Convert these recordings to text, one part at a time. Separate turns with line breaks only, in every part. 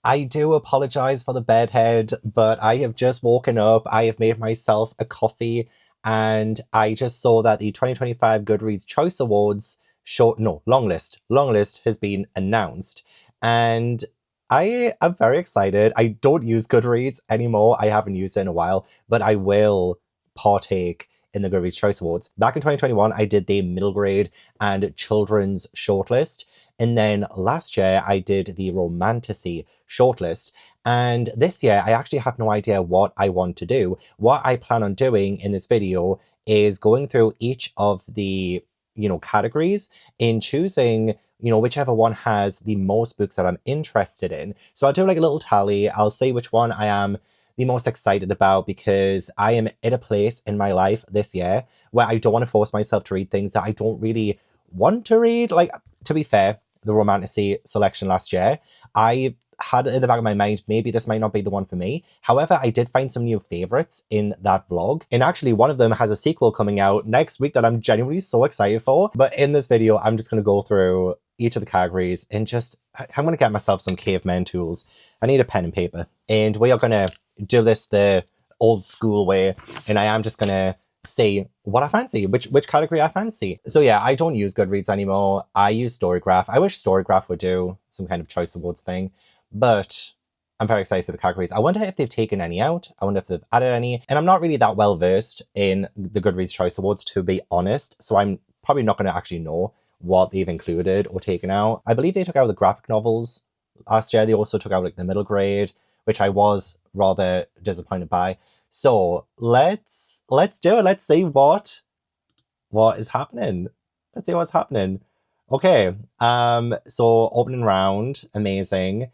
I do apologize for the bedhead, but I have just woken up. I have made myself a coffee, and I just saw that the 2025 Goodreads Choice Awards long list has been announced. And I am very excited. I don't use Goodreads anymore. I haven't used it in a while, but I will partake in the Goodreads Choice Awards. Back in 2021, I did the middle grade and children's shortlist. And then last year, I did the romantasy shortlist. And this year, I actually have no idea what I want to do. What I plan on doing in this video is going through each of the, categories and choosing, whichever one has the most books that I'm interested in. So I'll do like a little tally. I'll say which one I am the most excited about because I am at a place in my life this year where I don't want to force myself to read things that I don't really want to read. Like, to be fair, the romantasy selection last year, I had it in the back of my mind, maybe this might not be the one for me. However, I did find some new favorites in that blog. And actually, one of them has a sequel coming out next week that I'm genuinely so excited for. But in this video, I'm just going to go through each of the categories and I'm going to get myself some caveman tools. I need a pen and paper. And we are going to do this the old school way. And I am just going to say what I fancy, which category I fancy. So yeah, I don't use Goodreads anymore. I use Storygraph. I wish Storygraph would do some kind of choice awards thing, but I'm very excited for the categories. I wonder if they've taken any out. I wonder if they've added any. And I'm not really that well versed in the Goodreads Choice Awards, to be honest. So I'm probably not going to actually know what they've included or taken out. I believe they took out the graphic novels last year. They also took out like the middle grade, which I was rather disappointed by. So let's do it. Let's see what is happening. Let's see what's happening. Okay. So opening round, amazing.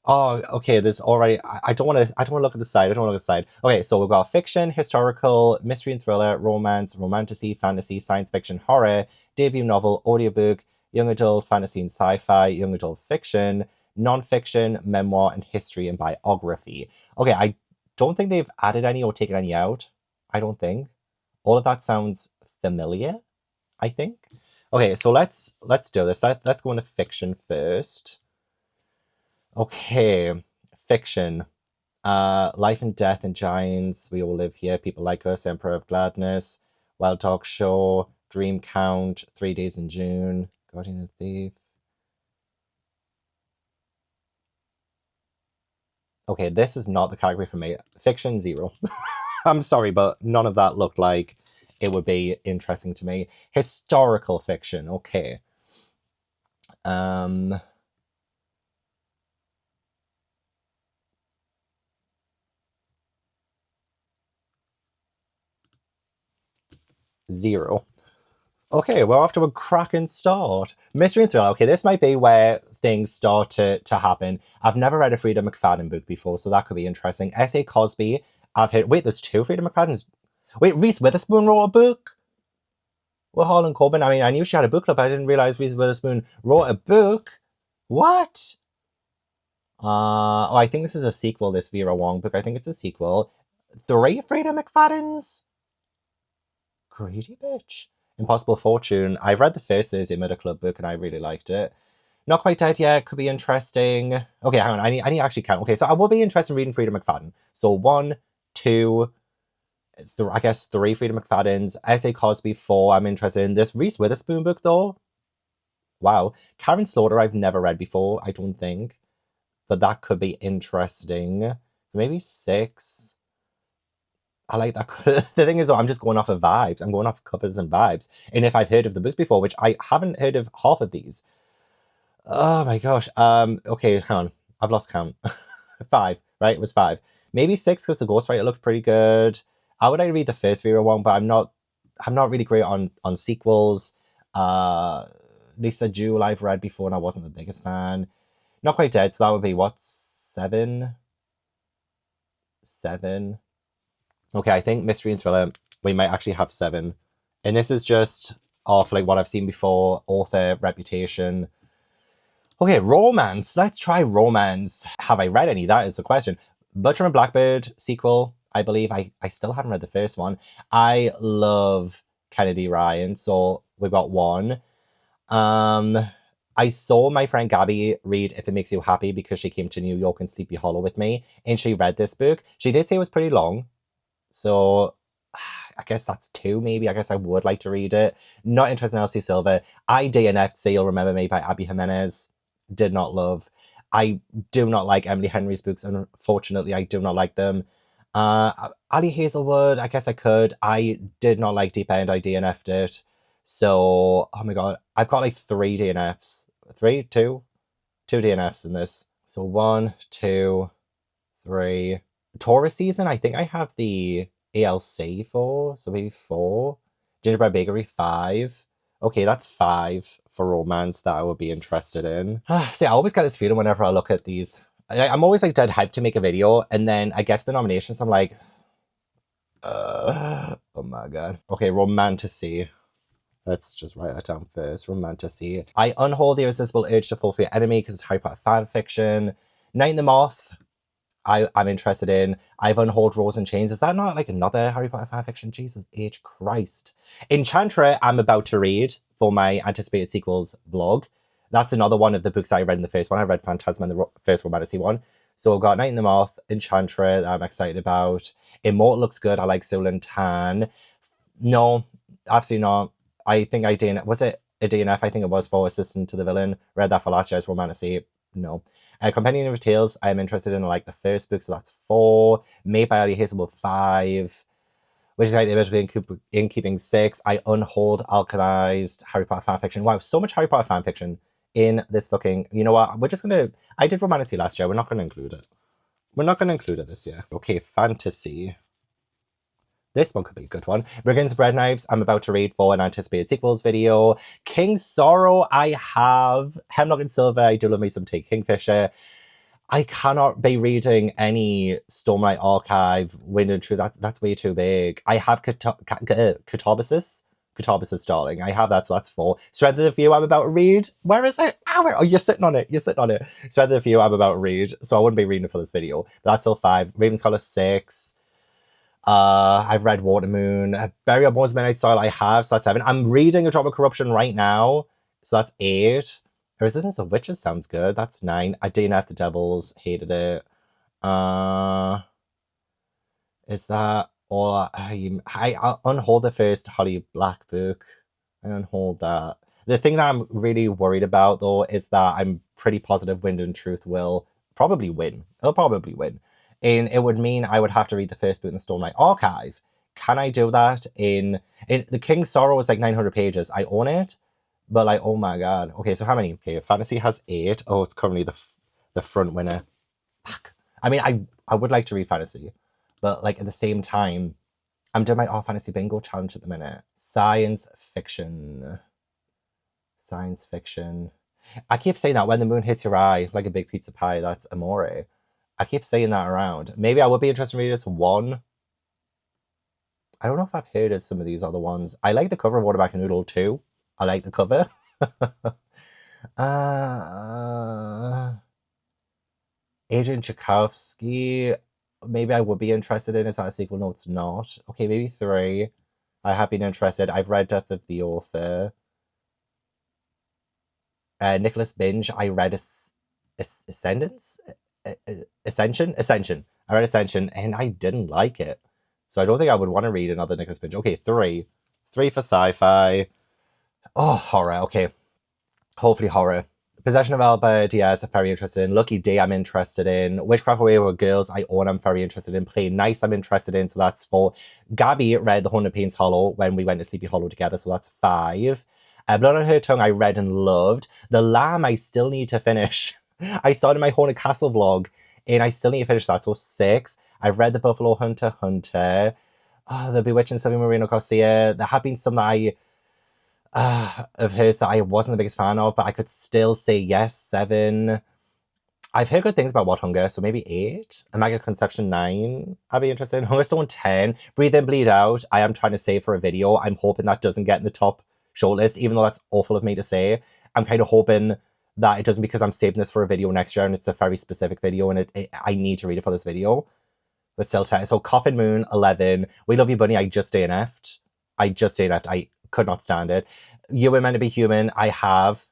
Oh, okay. There's already. I don't want to look at the side. I don't want to look at the side. Okay. So we've got fiction, historical, mystery and thriller, romance, romantasy, fantasy, science fiction, horror, debut novel, audiobook, young adult, fantasy and sci-fi, young adult fiction, non-fiction, memoir, and history and biography. Okay. I don't think they've added any or taken any out. I don't think. All of that sounds familiar, I think. Okay, so let's do this. Let's go into fiction first. Okay, fiction. Life and Death and Giants, We All Live Here, People Like Us, Emperor of Gladness, Wild Dog Show, Dream Count, 3 Days in June, Guardian and Thief. Okay, this is not the category for me. Fiction, 0. I'm sorry, but none of that looked like it would be interesting to me. Historical fiction, okay. 0. Okay, we're off to a cracking start. Mystery and thriller. Okay, this might be where things start to happen. I've never read a Frida McFadden book before, so that could be interesting. S.A. Cosby. Wait, there's 2 Frida McFaddens. Wait, Reese Witherspoon wrote a book? Well, Harlan Coben. I mean, I knew she had a book club, but I didn't realize Reese Witherspoon wrote a book. What? I think this is a sequel, this Vera Wong book. I think it's a sequel. 3 Frida McFaddens? Greedy bitch. Impossible Fortune. I read the first Thursday Murder Club book and I really liked it. Not Quite Dead Yet. Could be interesting. Okay, hang on. I need to actually count. Okay, so I will be interested in reading Frida McFadden. So 1, 2, I guess 3 Frida McFaddens. S.A. Cosby, 4. I'm interested in this Reese Witherspoon book though. Wow. Karen Slaughter I've never read before, I don't think. But that could be interesting. So maybe 6. I like that. The thing is, though, I'm just going off of vibes. I'm going off covers and vibes. And if I've heard of the books before, which I haven't heard of half of these. Oh my gosh. Okay, hang on. I've lost count. 5, right? It was 5. Maybe 6 because the Ghostwriter looked pretty good. I would like to read the first Vera one, but I'm not really great on sequels. Lisa Jewell I've read before and I wasn't the biggest fan. Not Quite Dead, so that would be what? 7? 7. Okay, I think mystery and thriller, we might actually have 7. And this is just off like what I've seen before, author, reputation. Okay, romance. Let's try romance. Have I read any? That is the question. Butcher and Blackbird sequel, I believe. I still haven't read the first one. I love Kennedy Ryan, so we've got 1. I saw my friend Gabby read If It Makes You Happy because she came to New York and Sleepy Hollow with me, and she read this book. She did say it was pretty long, so I guess that's two, maybe. I guess I would like to read it. Not interested in Elsie Silva. I DNF'd Say You'll Remember Me by Abby Jimenez. Did not love. I do not like Emily Henry's books, unfortunately. I do not like them. Ali Hazelwood, I guess I could. I did not like Deep End. I DNF'd it. So, oh my god, I've got like 3 DNFs. 3? 2? 2 DNFs in this. So 1, 2, 3. Taurus season, I think I have the ALC for, so maybe 4. Gingerbread Bakery, 5. Okay, that's 5 for romance that I would be interested in. See, I always get this feeling whenever I look at these. I'm always like dead hyped to make a video, and then I get to the nominations, I'm like, oh my god. Okay, romantasy. Let's just write that down first. Romantasy. I unhold the irresistible urge to fall for your enemy because it's Harry Potter fan fiction. Night in the Moth. I'm interested in. I've unhauled Rose and Chains. Is that not like another Harry Potter fanfiction? Jesus H. Christ. Enchantress, I'm about to read for my anticipated sequels vlog. That's another one of the books I read in the first one. I read Phantasma in the first romantasy one. So I've got Night in the Moth, Enchantress, I'm excited about. Immortal looks good. I like Solan Tan. No, absolutely not. I think I didn't. Was it a DNF? I think it was for Assistant to the Villain. Read that for last year's romantasy. No. Companion of Tales, I'm interested in like the first book, so that's 4. Made by Ali Hazelwood, 5. Which is like in keeping 6. I unhold alchemized Harry Potter fanfiction. Wow, so much Harry Potter fanfiction in this fucking. You know what? We're just gonna. I did romantasy last year. We're not gonna include it. We're not gonna include it this year. Okay, fantasy. This one could be a good one. Brigands Bread Knives, I'm about to read for an anticipated sequels video. King Sorrow, I have. Hemlock and Silver, I do love me some Take Kingfisher. I cannot be reading any Stormlight Archive, Wind and Truth. That's way too big. I have Catabasis, darling. I have that, so that's 4. Strength of the Few, I'm about to read. Where is it? Oh, you're sitting on it. You're sitting on it. Strength of the Few, I'm about to read. So I wouldn't be reading it for this video. But that's still 5. Raven Scholar, 6. I've read Watermoon. Bury Up Bones Midnight Style I have, so that's 7. I'm reading A Drop of Corruption right now, so that's 8. Resistance of Witches sounds good, that's 9. I DNF The Devils, hated it. Is that all? I unhold the first Holly Black book. I unhold that. The thing that I'm really worried about, though, is that I'm pretty positive Wind and Truth will probably win. It'll probably win. And it would mean I would have to read the first book in the Stormlight Archive. Can I do that in the King's Sorrow is like 900 pages. I own it, but like, oh my god. Okay, so how many? Okay, fantasy has 8. Oh, it's currently the front winner. Fuck. I mean, I would like to read fantasy, but like at the same time, I'm doing my fantasy bingo challenge at the minute. Science fiction. Science fiction. I keep saying that when the moon hits your eye like a big pizza pie. That's amore. I keep saying that around. Maybe I would be interested in reading this one. I don't know if I've heard of some of these other ones. I like the cover of Waterback and Noodle too. I like the cover. Adrian Tchaikovsky. Maybe I would be interested in. Is that a sequel? No, it's not. Okay, maybe 3. I have been interested. I've read Death of the Author. Nicholas Binge. I read Ascension. I read Ascension and I didn't like it. So I don't think I would want to read another Nicholas Binge. Okay, 3. 3 for sci-fi. Oh, horror. Okay. Hopefully horror. Possession of Alba, Diaz, I'm very interested in. Lucky Day, I'm interested in. Witchcraft Wayward Girls, I own, I'm very interested in. Play Nice, I'm interested in, so that's 4. Gabby read The Haunted Pains Hollow when we went to Sleepy Hollow together, so that's 5. Blood on Her Tongue, I read and loved. The Lamb, I still need to finish. I started my Haunted Castle vlog, and I still need to finish that, so 6. I've read The Buffalo Hunter. The Bewitching Silvia Moreno-Garcia. There have been some that of hers that I wasn't the biggest fan of, but I could still say yes, 7. I've heard good things about What Hunger, so maybe 8. Immaculate Conception, 9. I'd be interested in. Hungerstone, 10. Breathe In, Bleed Out. I am trying to save for a video. I'm hoping that doesn't get in the top shortlist, even though that's awful of me to say. I'm kind of hoping that it doesn't, because I'm saving this for a video next year and it's a very specific video and I need to read it for this video. But still 10. So Coffin Moon, 11. We Love You Bunny, I just DNF'd. I could not stand it. You Were Meant to Be Human, I have.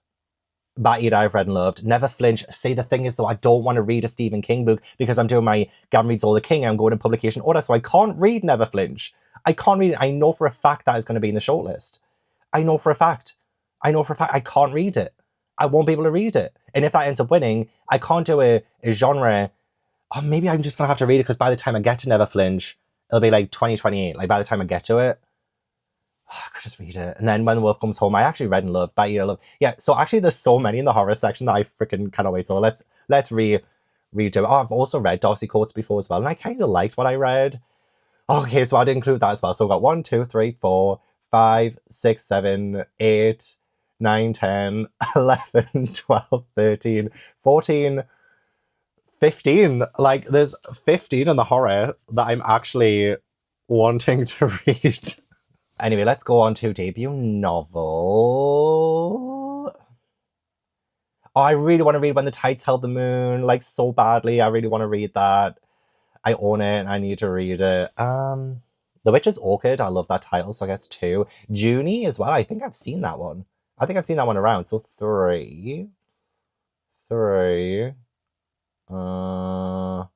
Bat Eater I've read and loved. Never Flinch. See, the thing is, though, I don't want to read a Stephen King book because I'm doing my Gavin Reads All the King. I'm going in publication order, so I can't read Never Flinch. I can't read it. I know for a fact that is going to be in the shortlist. I know for a fact I can't read it. I won't be able to read it. And if that ends up winning, I can't do a genre. Oh, maybe I'm just going to have to read it because by the time I get to Never Flinch, it'll be like 2028. Like by the time I get to it, I could just read it. And then When the Wolf Comes Home, I actually read and loved. Bat Eater, yeah. So actually, there's so many in the horror section that I freaking cannot wait. So let's redo it. Oh, I've also read Darcy Coates before as well, and I kind of liked what I read. Okay, so I'd include that as well. So I've got 1, 2, 3, 4, 5, 6, 7, 8, 9, 10, 11, 12, 13, 14, 15. Like, there's 15 in the horror that I'm actually wanting to read. Anyway, let's go on to debut novel. Oh, I really want to read When the Tides Held the Moon, like, so badly. I really want to read that. I own it and I need to read it. The Witch's Orchid, I love that title, so I guess 2. Junie as well, I think I've seen that one. I think I've seen that one around, so 3. 3. I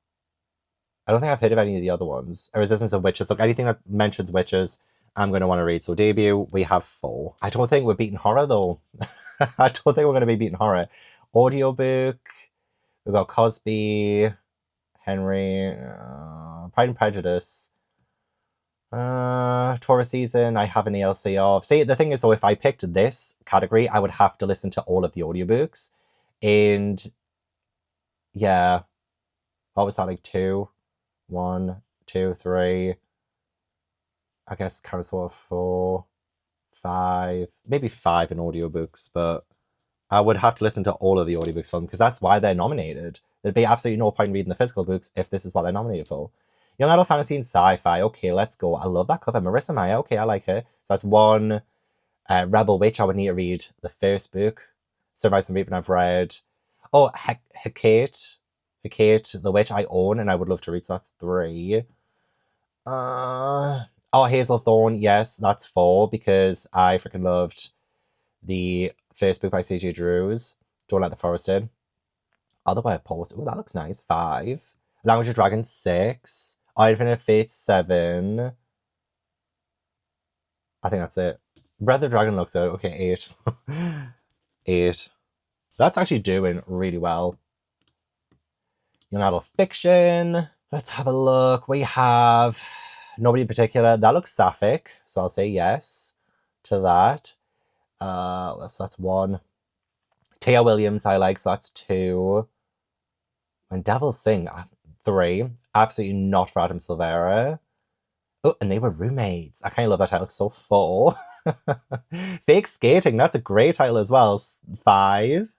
don't think I've heard of any of the other ones. A Resistance of Witches. Look, anything that mentions witches, I'm going to want to read. So debut, we have 4. I don't think we're beating horror, though. I don't think we're going to be beating horror. Audiobook, we've got Cosby, Henry, Pride and Prejudice, Taurus Season, I have an ELC of. See, the thing is, though, if I picked this category, I would have to listen to all of the audiobooks. And yeah, what was that, like 2, 1, 2, 3, I guess kind of sort of 4, 5, maybe 5 in audiobooks, but I would have to listen to all of the audiobooks for them because that's why they're nominated. There'd be absolutely no point reading the physical books if this is what they're nominated for. Young Adult Fantasy and Sci-Fi. Okay, let's go. I love that cover. Marissa Meyer. Okay, I like her. So that's 1. Rebel Witch. I would need to read the first book. Sunrise and Reaping I've read. Oh, Hecate the Witch I own and I would love to read. So that's 3. Oh, Hazel Thorne. Yes, that's 4 because I freaking loved the first book by C.J. Drews. Don't Let the Forest In. Otherwise Post. Oh, that looks nice. 5. Language of Dragons. 6. Infinite Fate. 7. I think that's it. Breath of the Dragon looks good. Okay, 8. 8. That's actually doing really well. Young Adult Fiction. Let's have a look. We have nobody in particular. That looks sapphic, so I'll say yes to that. So that's 1. Tia Williams I like, so that's 2. When Devils Sing, 3. Absolutely not for Adam Silvera. Oh, and They Were Roommates. I kind of love that title. So 4. Fake Skating, that's a great title as well. 5.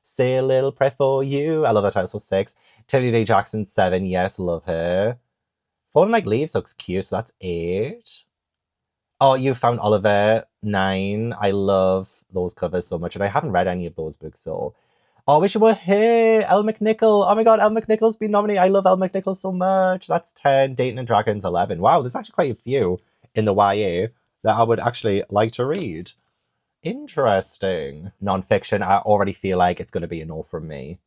Say a Little Prayer for You. I love that title. So 6. Tiffany D. Jackson. 7. Yes, love her. Falling Like Leaves looks cute. So that's 8. Oh, You Found Oliver. 9. I love those covers so much. And I haven't read any of those books. So, oh, Wish You Were Here. Elle McNichol. Oh my god, Elle McNichol's been nominated. I love Elle McNichol so much. That's 10. Dayton and Dragons. 11. Wow, there's actually quite a few in the YA that I would actually like to read. Interesting. Non-fiction, I already feel like it's going to be a no from me.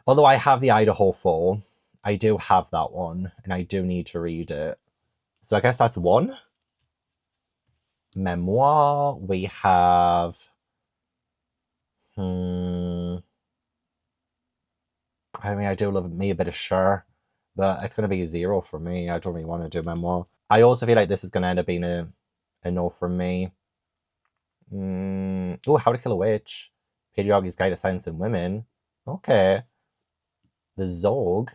Although I have the Idaho 4. I do have that one, and I do need to read it. So I guess that's 1. Memoir, we have... I mean, I do love me a bit of Cher, but it's going to be a 0 for me. I don't really want to do memoir. I also feel like this is going to end up being a no from me. Oh, How to Kill a Witch. Patriarchy's Guide to Science and Women. Okay. The Zog.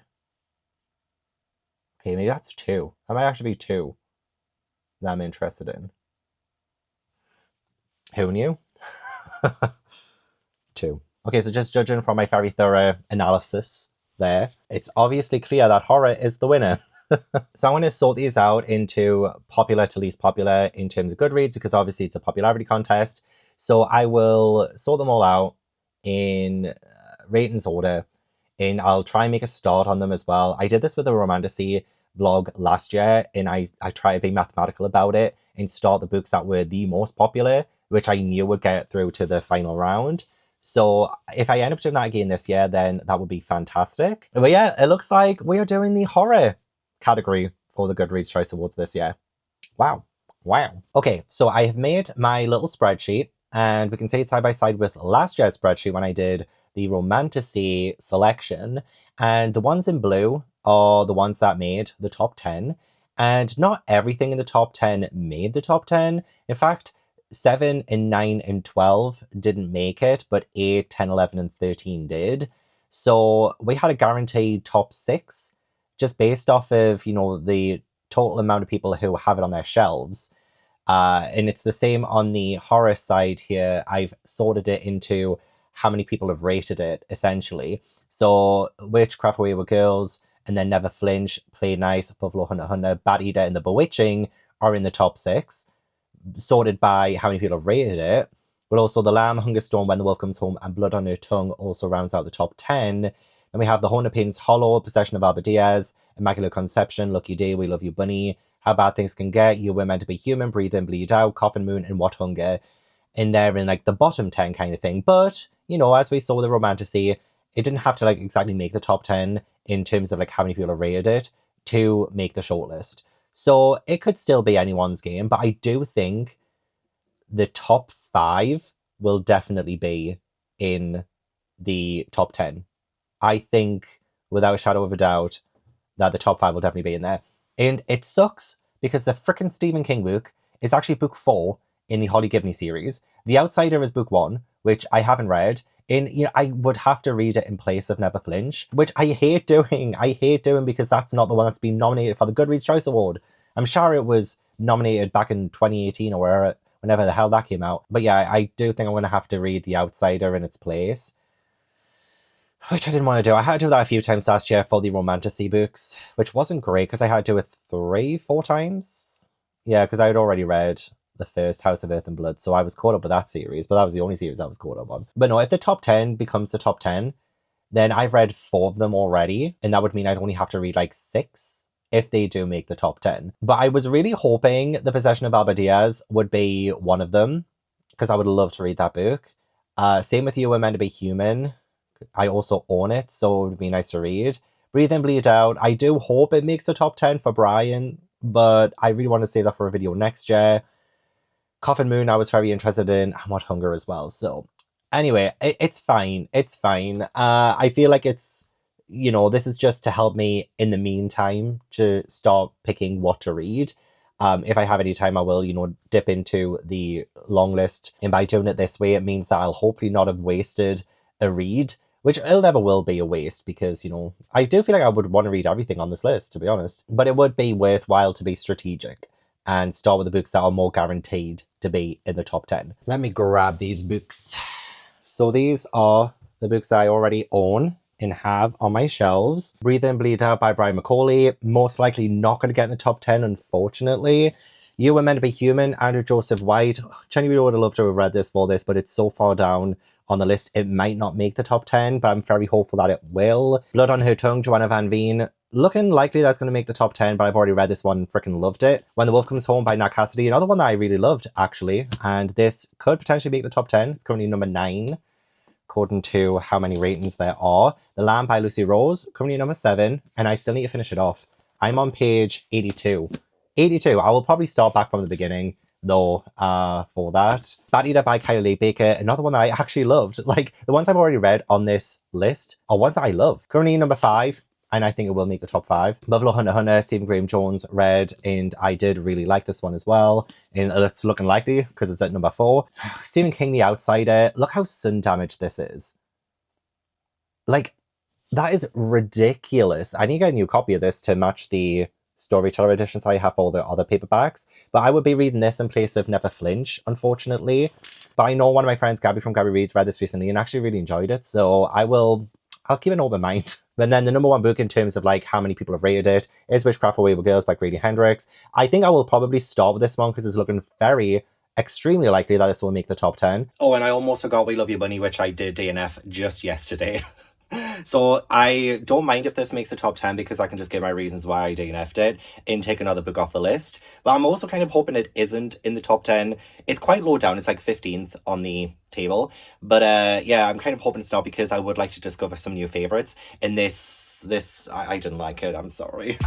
Okay, maybe that's 2. That might actually be 2 that I'm interested in. Who knew? 2. Okay, so just judging from my very thorough analysis there, it's obviously clear that horror is the winner. So I'm going to sort these out into popular to least popular in terms of Goodreads, because obviously it's a popularity contest. So I will sort them all out in ratings order, and I'll try and make a start on them as well. I did this with the Romantasy, vlog last year, and I try to be mathematical about it and start the books that were the most popular, which I knew would get through to the final round. So if I end up doing that again this year, then that would be fantastic. But yeah, it looks like we are doing the horror category for the Goodreads Choice Awards this year. Wow. Okay, so I have made my little spreadsheet, and we can see it side by side with last year's spreadsheet when I did the romantasy selection. And the ones in blue are the ones that made the top 10. And not everything in the top 10 made the top 10. In fact, 7 and 9 and 12 didn't make it, but 8, 10, 11, and 13 did. So we had a guaranteed top 6 just based off of, the total amount of people who have it on their shelves. And it's the same on the horror side here. I've sorted it into how many people have rated it, essentially. So Witchcraft, Wayward Girls, and then Never Flinch, Play Nice, Buffalo Hunter Hunter, Bad Eater, and The Bewitching are in the top 6. Sorted by how many people have rated it, but also The Lamb, Hungerstone, When the Wolf Comes Home, and Blood on Her Tongue also rounds out the top 10. Then we have The Haunted Paintings Hollow, Possession of Alba Diaz, Immaculate Conception, Lucky Day, We Love You Bunny, How Bad Things Can Get, You Were Meant to Be Human, Breathe In, Bleed Out, Coffin Moon, and What Hunger. In there in the bottom 10 kind of thing. But, as we saw with the romantasy, it didn't have to exactly make the top 10 in terms of how many people have rated it to make the shortlist. So it could still be anyone's game, but I do think the top 5 will definitely be in the top 10. I think, without a shadow of a doubt, that the top 5 will definitely be in there. And it sucks because the frickin' Stephen King book is actually book 4 in the Holly Gibney series. The Outsider is book 1, which I haven't read. And I would have to read it in place of Never Flinch, which I hate doing. Because that's not the one that's been nominated for the Goodreads Choice Award. I'm sure it was nominated back in 2018 or whenever the hell that came out. But yeah, I do think I'm going to have to read The Outsider in its place, which I didn't want to do. I had to do that a few times last year for the romantasy books, which wasn't great because I had to do it 3-4 times. Yeah, because I had already read the first House of Earth and Blood, so I was caught up with that series, but that was the only series I was caught up on. But no, if the top 10 becomes the top 10, then I've read 4 of them already, and that would mean I'd only have to read 6 if they do make the top 10. But I was really hoping The Possession of Alba Diaz would be one of them, because I would love to read that book. Same with You Were Meant to Be Human. I also own it, so it would be nice to read. Breathe In, Bleed Out. I do hope it makes the top 10 for Brian, but I really want to save that for a video next year. Coffin Moon I was very interested in, and What Hunger as well. So anyway, it's fine. I feel like it's, this is just to help me in the meantime to start picking what to read. If I have any time, I will, dip into the long list. And by doing it this way, it means that I'll hopefully not have wasted a read, which it never will be a waste because, I do feel like I would want to read everything on this list, to be honest. But it would be worthwhile to be strategic and start with the books that are more guaranteed to be in the top 10. Let me grab these books. So these are the books I already own and have on my shelves. Breathe In, Bleed Out by Brian Macaulay. Most likely not going to get in the top 10, unfortunately. You Were Meant to Be Human, Andrew Joseph White. Genuinely would have loved to have read this for this, but it's so far down on the list, it might not make the top 10, but I'm very hopeful that it will. Blood on Her Tongue, Joanna Van Veen. Looking likely that's going to make the top 10, but I've already read this one and freaking loved it. When the Wolf Comes Home by Nat Cassidy, another one that I really loved, actually. And this could potentially make the top 10. It's currently number 9, according to how many ratings there are. The Lamb by Lucy Rose, currently number 7, and I still need to finish it off. I'm on page 82. I will probably start back from the beginning, though, for that. Bad Eater by Kylie Baker, another one that I actually loved. The ones I've already read on this list are ones that I love. Currently number 5. And I think it will make the top 5. Buffalo Hunter Hunter, Stephen Graham Jones read, and I did really like this one as well. And it's looking likely because it's at number 4. Stephen King, The Outsider. Look how sun damaged this is. That is ridiculous. I need to get a new copy of this to match the Storyteller editions I have for all the other paperbacks. But I would be reading this in place of Never Flinch, unfortunately. But I know one of my friends, Gabby from Gabby Reads, read this recently and actually really enjoyed it. So I'll keep an open mind. And then the number 1 book in terms of how many people have rated it is Witchcraft for Wayward Girls by Grady Hendrix. I think I will probably start with this one because it's looking extremely likely that this will make the top 10. Oh, and I almost forgot We Love You Bunny, which I did DNF just yesterday. So I don't mind if this makes the top 10 because I can just give my reasons why I DNF'd it and take another book off the list. But I'm also kind of hoping it isn't in the top 10. It's quite low down. It's like 15th on the table. But yeah, I'm kind of hoping it's not because I would like to discover some new favorites. And I didn't like it. I'm sorry.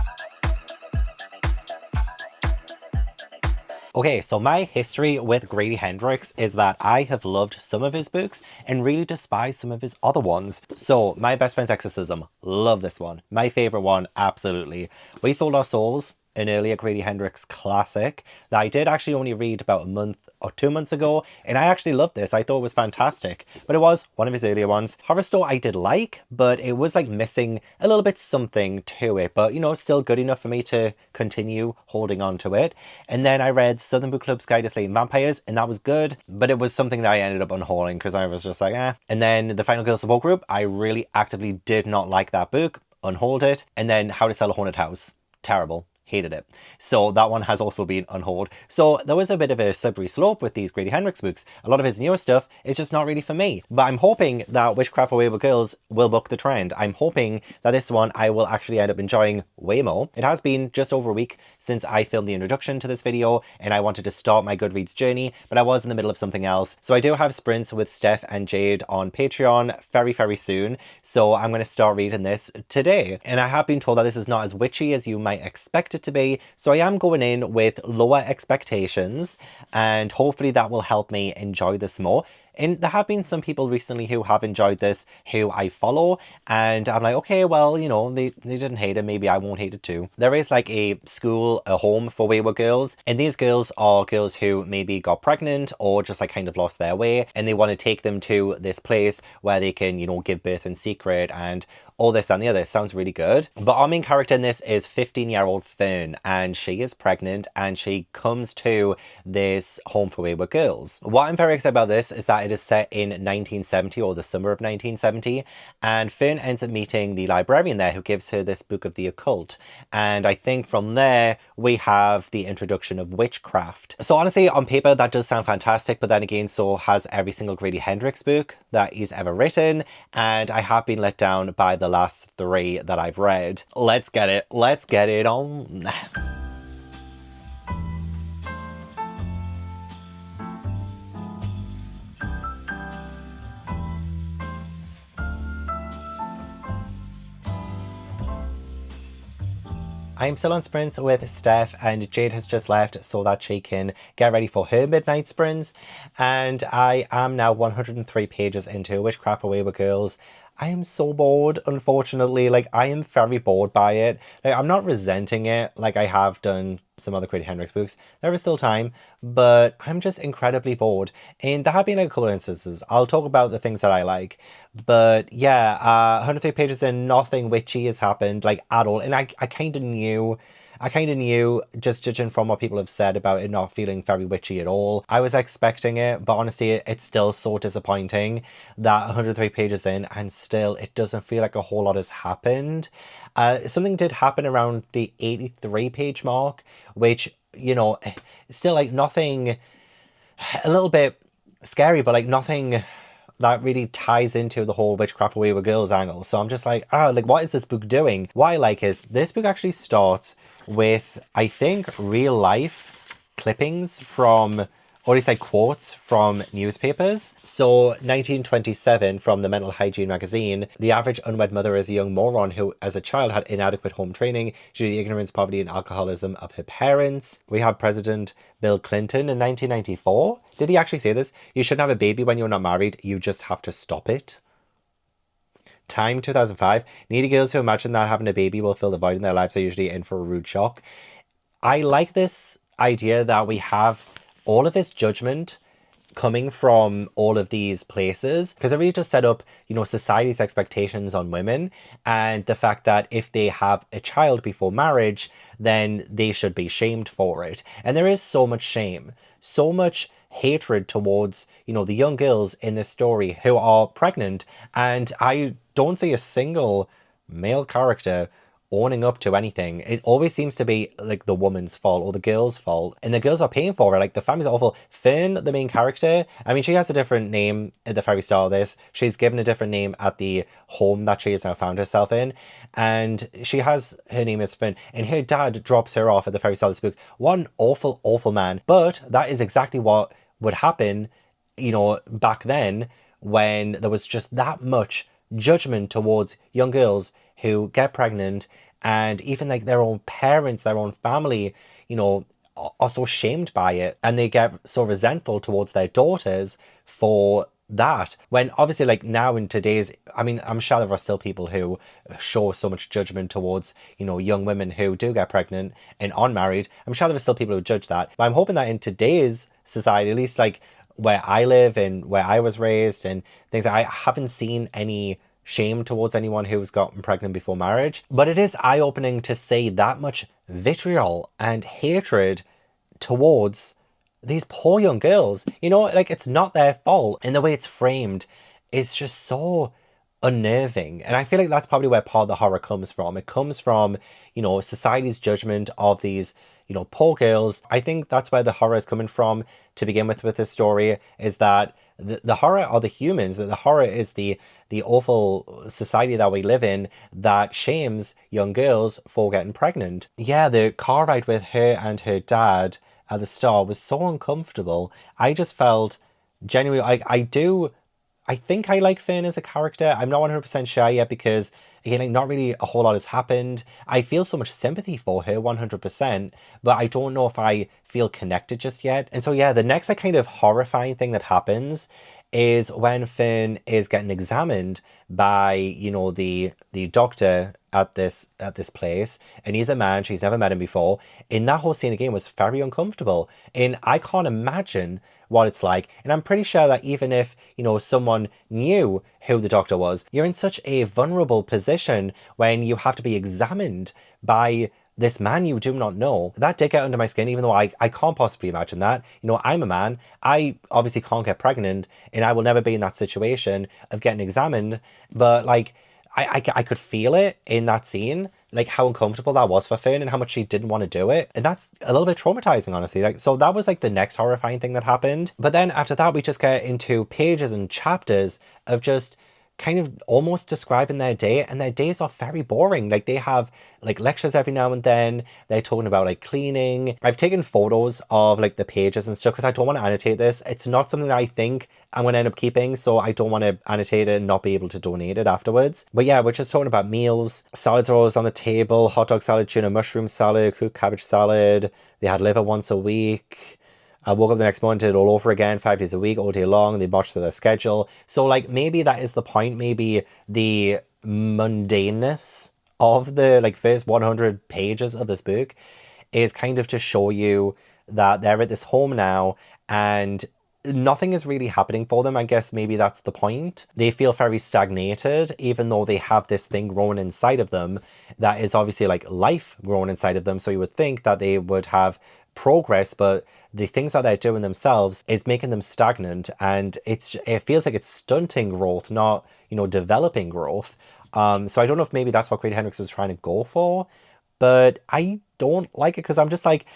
Okay, so my history with Grady Hendrix is that I have loved some of his books and really despised some of his other ones. So, My Best Friend's Exorcism, love this one. My favourite one, absolutely. We Sold Our Souls, an earlier Grady Hendrix classic that I did actually only read about a month or 2 months ago, and I actually loved this. I thought it was fantastic, but it was one of his earlier ones. Horrorstone I did like, but it was like missing a little bit something to it, but you know, still good enough for me to continue holding on to it. And then I read Southern Book Club's Guide to Slaying Vampires, and that was good, but it was something that I ended up unhauling because I was just like, eh. And then The Final Girl Support Group, I really actively did not like that book, unhauled it. And then How to Sell a Haunted House, terrible. Hated it. So that one has also been unhauled. So there was a bit of a slippery slope with these Grady Hendrix books. A lot of his newer stuff is just not really for me. But I'm hoping that Witchcraft for Wayward Girls will buck the trend. I'm hoping that this one I will actually end up enjoying way more. It has been just over a week since I filmed the introduction to this video and I wanted to start my Goodreads journey, but I was in the middle of something else. So I do have sprints with Steph and Jade on Patreon very, very soon. So I'm going to start reading this today. And I have been told that this is not as witchy as you might expect it to be, so I am going in with lower expectations and hopefully that will help me enjoy this more. And there have been some people recently who have enjoyed this, who I follow, and I'm like, okay, well, you know, they didn't hate it, maybe I won't hate it too. There is like a school, a home for wayward girls, and these girls are girls who maybe got pregnant or just like kind of lost their way, and they want to take them to this place where they can, you know, give birth in secret and all this and the other. Sounds really good. But our main character in this is 15-year-old Fern, and she is pregnant and she comes to this home for wayward girls. What I'm very excited about this is that it is set in 1970 or the summer of 1970, and Fern ends up meeting the librarian there who gives her this book of the occult. And I think from there we have the introduction of witchcraft. So honestly, on paper that does sound fantastic, but then again, so has every single Grady Hendrix book that he's ever written, and I have been let down by the last 3 that I've read. Let's get it on. I am still on sprints with Steph, and Jade has just left so that she can get ready for her midnight sprints. And I am now 103 pages into Witchcraft for Wayward Girls. I am so bored, unfortunately. Like, I am very bored by it. Like, I'm not resenting it like I have done some other Grady Hendrix books. There is still time, but I'm just incredibly bored. And there have been like a couple of instances. I'll talk about the things that I like. But yeah, 103 pages in, nothing witchy has happened, like, at all. And I kind of knew, just judging from what people have said about it not feeling very witchy at all. I was expecting it, but honestly, it's still so disappointing that 103 pages in and still it doesn't feel like a whole lot has happened. Something did happen around the 83 page mark, which, you know, still like nothing, a little bit scary, but like nothing that really ties into the whole Witchcraft for Wayward Girls angle. So I'm just like, like, what is this book doing? What I like is this book actually starts with, I think, real life clippings from, or at least like quotes from newspapers. So 1927 from the Mental Hygiene magazine, the average unwed mother is a young moron who as a child had inadequate home training due to the ignorance, poverty and alcoholism of her parents. We have President Bill Clinton in 1994. Did he actually say this? You shouldn't have a baby when you're not married, you just have to stop it. Time 2005. Needy girls who imagine that having a baby will fill the void in their lives are usually in for a rude shock. I like this idea that we have all of this judgment coming from all of these places, because it really does set up, you know, society's expectations on women and the fact that if they have a child before marriage, then they should be shamed for it. And there is so much shame, so much hatred towards, you know, the young girls in this story who are pregnant, and I don't see a single male character owning up to anything. It always seems to be like the woman's fault or the girl's fault, and the girls are paying for it. Like the family's awful. Fern, the main character, I mean, she has a different name at the very start of this. She's given a different name at the home that she has now found herself in, and she has her name is Fern, and her dad drops her off at the very start of this book. What an awful, awful man. But that is exactly what would happen, you know, back then when there was just that much judgment towards young girls who get pregnant, and even like their own parents, their own family, you know, are so shamed by it, and they get so resentful towards their daughters for that. When obviously, like now in today's, I mean, I'm sure there are still people who show so much judgment towards, you know, young women who do get pregnant and unmarried. I'm sure there are still people who judge that, but I'm hoping that in today's society, at least like where I live and where I was raised and things, I haven't seen any shame towards anyone who's gotten pregnant before marriage. But it is eye-opening to see that much vitriol and hatred towards these poor young girls. You know, like it's not their fault, and the way it's framed is just so unnerving. And I feel like that's probably where part of the horror comes from. It comes from, you know, society's judgment of these, you know, poor girls. I think that's where the horror is coming from to begin with this story, is that the horror are the humans, that the horror is the awful society that we live in that shames young girls for getting pregnant. Yeah, the car ride with her and her dad at the start was so uncomfortable. I just felt genuinely, I think I like Fern as a character. I'm not 100% sure yet because, again, like, not really a whole lot has happened. I feel so much sympathy for her, 100%, but I don't know if I feel connected just yet. And so, yeah, the next like, kind of horrifying thing that happens is when Fern is getting examined by, you know, the doctor at this place, and he's a man, she's never met him before, and that whole scene again was very uncomfortable, and I can't imagine what it's like. And I'm pretty sure that even if, you know, someone knew who the doctor was, you're in such a vulnerable position when you have to be examined by this man you do not know. That did get under my skin, even though I can't possibly imagine that. You know, I'm a man. I obviously can't get pregnant, and I will never be in that situation of getting examined. But, like, I could feel it in that scene, like how uncomfortable that was for Fern and how much she didn't want to do it. And that's a little bit traumatizing, honestly. Like, so that was like the next horrifying thing that happened. But then after that, we just get into pages and chapters of just kind of almost describing their day, and their days are very boring. Like they have like lectures every now and then, they're talking about like cleaning. I've taken photos of like the pages and stuff because I don't want to annotate this. It's not something that I think I'm going to end up keeping, so I don't want to annotate it and not be able to donate it afterwards. But yeah, we're just talking about meals. Salads are always on the table: hot dog salad, tuna mushroom salad, cooked cabbage salad. They had liver once a week. I woke up the next morning, did it all over again, 5 days a week, all day long. They marched through their schedule. So, like, maybe that is the point. Maybe the mundaneness of the, like, first 100 pages of this book is kind of to show you that they're at this home now and nothing is really happening for them. I guess maybe that's the point. They feel very stagnated, even though they have this thing growing inside of them that is obviously, like, life growing inside of them. So you would think that they would have progress, but the things that they're doing themselves is making them stagnant, and it feels like it's stunting growth, not, you know, developing growth. So I don't know if maybe that's what Grady Hendrix was trying to go for, but I don't like it because I'm just like,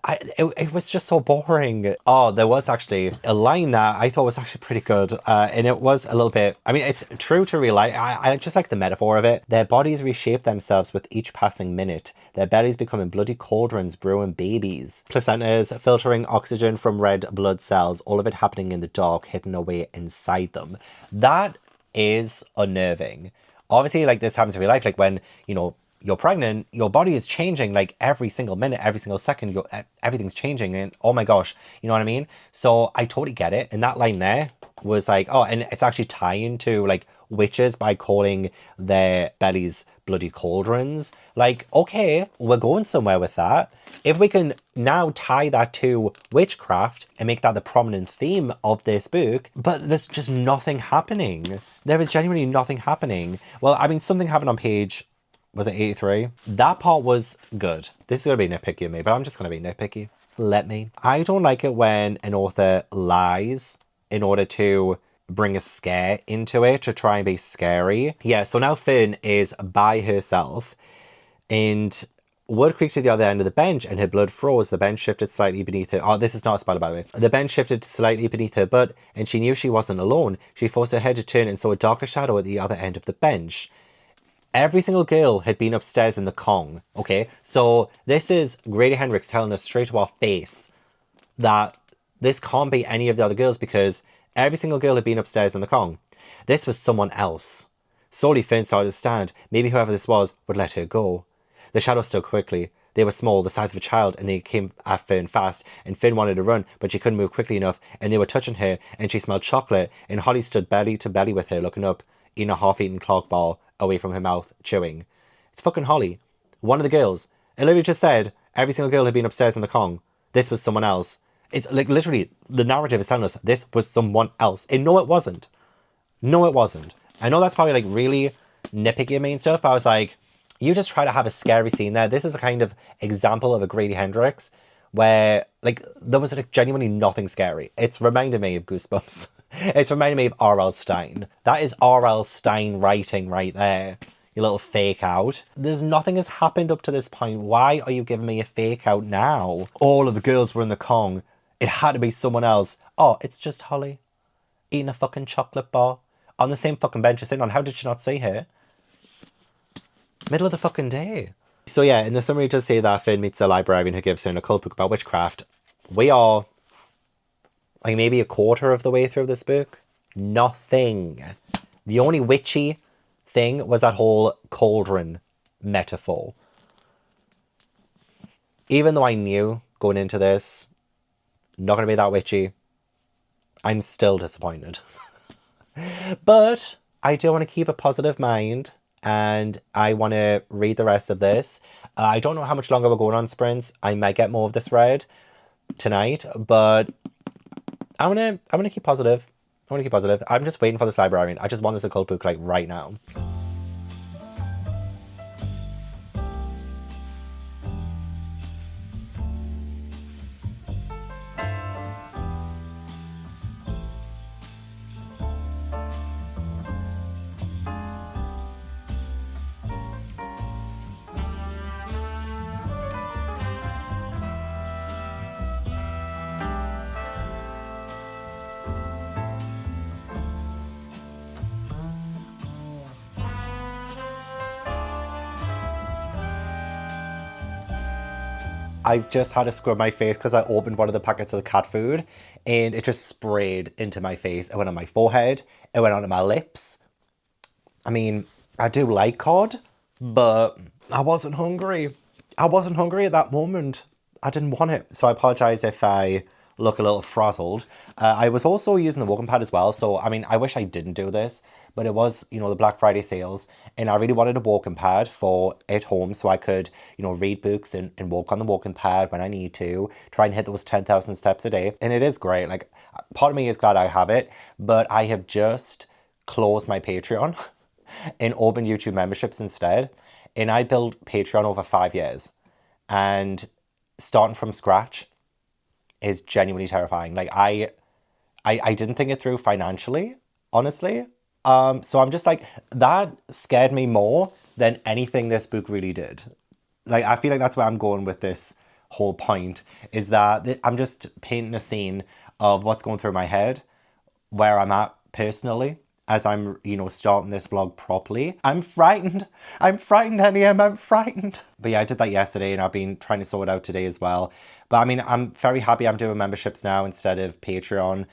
it was just so boring. Oh, there was actually a line that I thought was actually pretty good, and it was a little bit, I mean, it's true to real life. I just like the metaphor of it. Their bodies reshape themselves with each passing minute. Their bellies becoming bloody cauldrons brewing babies. Placentas filtering oxygen from red blood cells, all of it happening in the dark, hidden away inside them. That is unnerving. Obviously, like, this happens in real life, like when, you know, you're pregnant, your body is changing like every single minute, every single second, everything's changing, and oh my gosh, you know what I mean? So I totally get it. And that line there was like, oh, and it's actually tying to like witches by calling their bellies bloody cauldrons. Like, okay, we're going somewhere with that. If we can now tie that to witchcraft and make that the prominent theme of this book, but there's just nothing happening. There is genuinely nothing happening. Well, I mean, something happened on page, was it 83? That part was good. This is going to be nitpicky of me, but I'm just going to be nitpicky. Let me. I don't like it when an author lies in order to bring a scare into it, to try and be scary. Yeah, so now Fern is by herself, And Wood creaked to the other end of the bench and her blood froze. The bench shifted slightly beneath her. Oh, this is not a spoiler, by the way. The bench shifted slightly beneath her butt and she knew she wasn't alone. She forced her head to turn and saw a darker shadow at the other end of the bench. Every single girl had been upstairs in the Kong, okay? So this is Grady Hendrix telling us straight to our face that this can't be any of the other girls because every single girl had been upstairs in the Kong. This was someone else. Slowly, Finn started to stand. Maybe whoever this was would let her go. The shadows stood quickly. They were small, the size of a child, and they came at Finn fast. And Finn wanted to run, but she couldn't move quickly enough. And they were touching her, and she smelled chocolate. And Holly stood belly to belly with her, looking up, eating a half-eaten clock ball away from her mouth, chewing. It's fucking Holly. One of the girls. It literally just said every single girl had been upstairs in the Kong. This was someone else. It's like literally the narrative is telling us this was someone else. And no, it wasn't. No, it wasn't. I know that's probably like really nitpicky and stuff, but I was like, you just try to have a scary scene there. This is a kind of example of a Grady Hendrix where like there was like genuinely nothing scary. It's reminding me of Goosebumps. It's reminding me of R.L. Stein. That is R.L. Stein writing right there. You little fake out. There's nothing has happened up to this point. Why are you giving me a fake out now? All of the girls were in the Kong. It had to be someone else. Oh, it's just Holly. Eating a fucking chocolate bar. On the same fucking bench you're sitting on. How did you not see her? Middle of the fucking day. So yeah, in the summary it does say that Finn meets a librarian who gives her an occult book about witchcraft. We are like maybe a quarter of the way through this book. Nothing. The only witchy thing was that whole cauldron metaphor. Even though I knew going into this, not going to be that witchy, I'm still disappointed. But I do want to keep a positive mind and I want to read the rest of this. I don't know how much longer we're going on sprints. I might get more of this read tonight, but I want to keep positive. I want to keep positive. I'm just waiting for this librarian. I just want this occult book like right now. I just had to scrub my face because I opened one of the packets of the cat food and it just sprayed into my face. It went on my forehead. It went onto my lips. I mean, I do like cod, but I wasn't hungry. I wasn't hungry at that moment. I didn't want it. So I apologise if I look a little frazzled. I was also using the walking pad as well. So, I mean, I wish I didn't do this, but it was, you know, the Black Friday sales and I really wanted a walking pad for at home so I could, you know, read books and walk on the walking pad when I need to, try and hit those 10,000 steps a day. And it is great. Like, part of me is glad I have it, but I have just closed my Patreon and opened YouTube memberships instead. And I built Patreon over 5 years and starting from scratch is genuinely terrifying. Like I didn't think it through financially, honestly. So I'm just like, that scared me more than anything this book really did. Like, I feel like that's where I'm going with this whole point, is that I'm just painting a scene of what's going through my head, where I'm at personally, as I'm, you know, starting this vlog properly. I'm frightened. I'm frightened, NEM. I'm frightened. But yeah, I did that yesterday and I've been trying to sort it out today as well. But I mean, I'm very happy I'm doing memberships now instead of Patreon.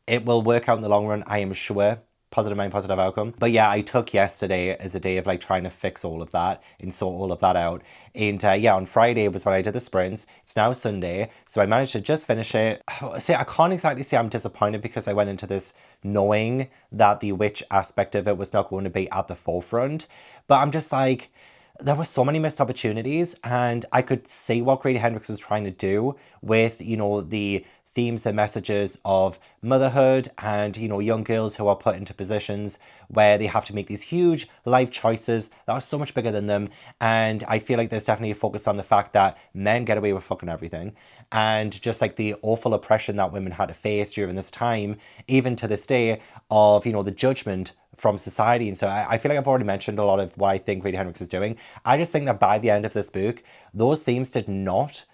It will work out in the long run, I am sure. Positive mind, positive outcome. But yeah, I took yesterday as a day of like trying to fix all of that and sort all of that out. And yeah, on Friday was when I did the sprints. It's now Sunday, so I managed to just finish it. See, I can't exactly say I'm disappointed because I went into this knowing that the witch aspect of it was not going to be at the forefront. But I'm just like, there were so many missed opportunities and I could see what Grady Hendrix was trying to do with, you know, the themes and messages of motherhood and, you know, young girls who are put into positions where they have to make these huge life choices that are so much bigger than them. And I feel like there's definitely a focus on the fact that men get away with fucking everything and just like the awful oppression that women had to face during this time, even to this day, of, you know, the judgment from society. And so I feel like I've already mentioned a lot of what I think Grady Hendrix is doing. I just think that by the end of this book, those themes did not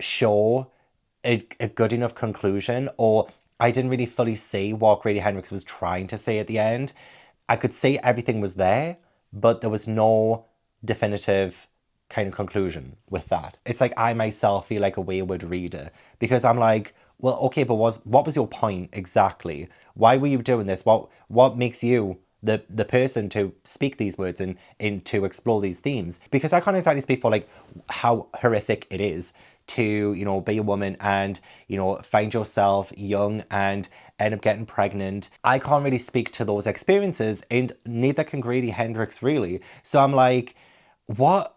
show a good enough conclusion, or I didn't really fully see what Grady Hendrix was trying to say at the end. I could see everything was there, but there was no definitive kind of conclusion with that. It's like I myself feel like a wayward reader because I'm like, well, okay, but what was your point exactly? Why were you doing this? What makes you the person to speak these words and to explore these themes? Because I can't exactly speak for like how horrific it is to, you know, be a woman and, you know, find yourself young and end up getting pregnant. I can't really speak to those experiences, and neither can Grady Hendrix really. So I'm like, why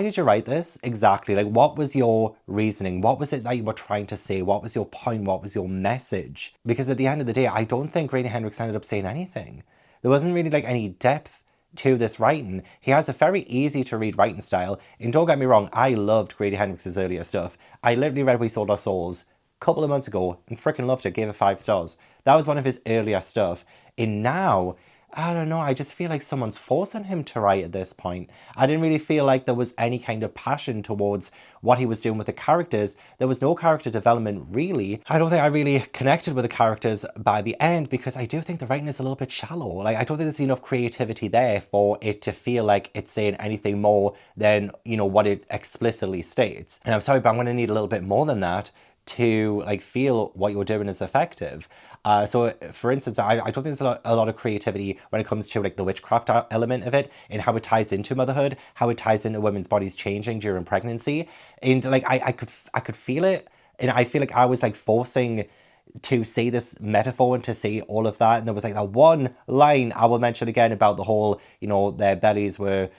did you write this exactly? Like, what was your reasoning? What was it that you were trying to say? What was your point? What was your message? Because at the end of the day, I don't think Grady Hendrix ended up saying anything. There wasn't really like any depth to this writing. He has a very easy to read writing style, and don't get me wrong, I loved Grady Hendrix's earlier stuff. I literally read We Sold Our Souls a couple of months ago and freaking loved it, gave it 5 stars. That was one of his earlier stuff. And now, I don't know, I just feel like someone's forcing him to write at this point. I didn't really feel like there was any kind of passion towards what he was doing with the characters. There was no character development, really. I don't think I really connected with the characters by the end because I do think the writing is a little bit shallow. Like, I don't think there's enough creativity there for it to feel like it's saying anything more than, you know, what it explicitly states. And I'm sorry, but I'm going to need a little bit more than that to like feel what you're doing is effective. So for instance, I don't think there's a lot of creativity when it comes to like the witchcraft element of it and how it ties into motherhood, how it ties into women's bodies changing during pregnancy. And like I could feel it, and I feel like I was like forcing to see this metaphor and to see all of that. And there was like that one line I will mention again about the whole, you know, their bellies were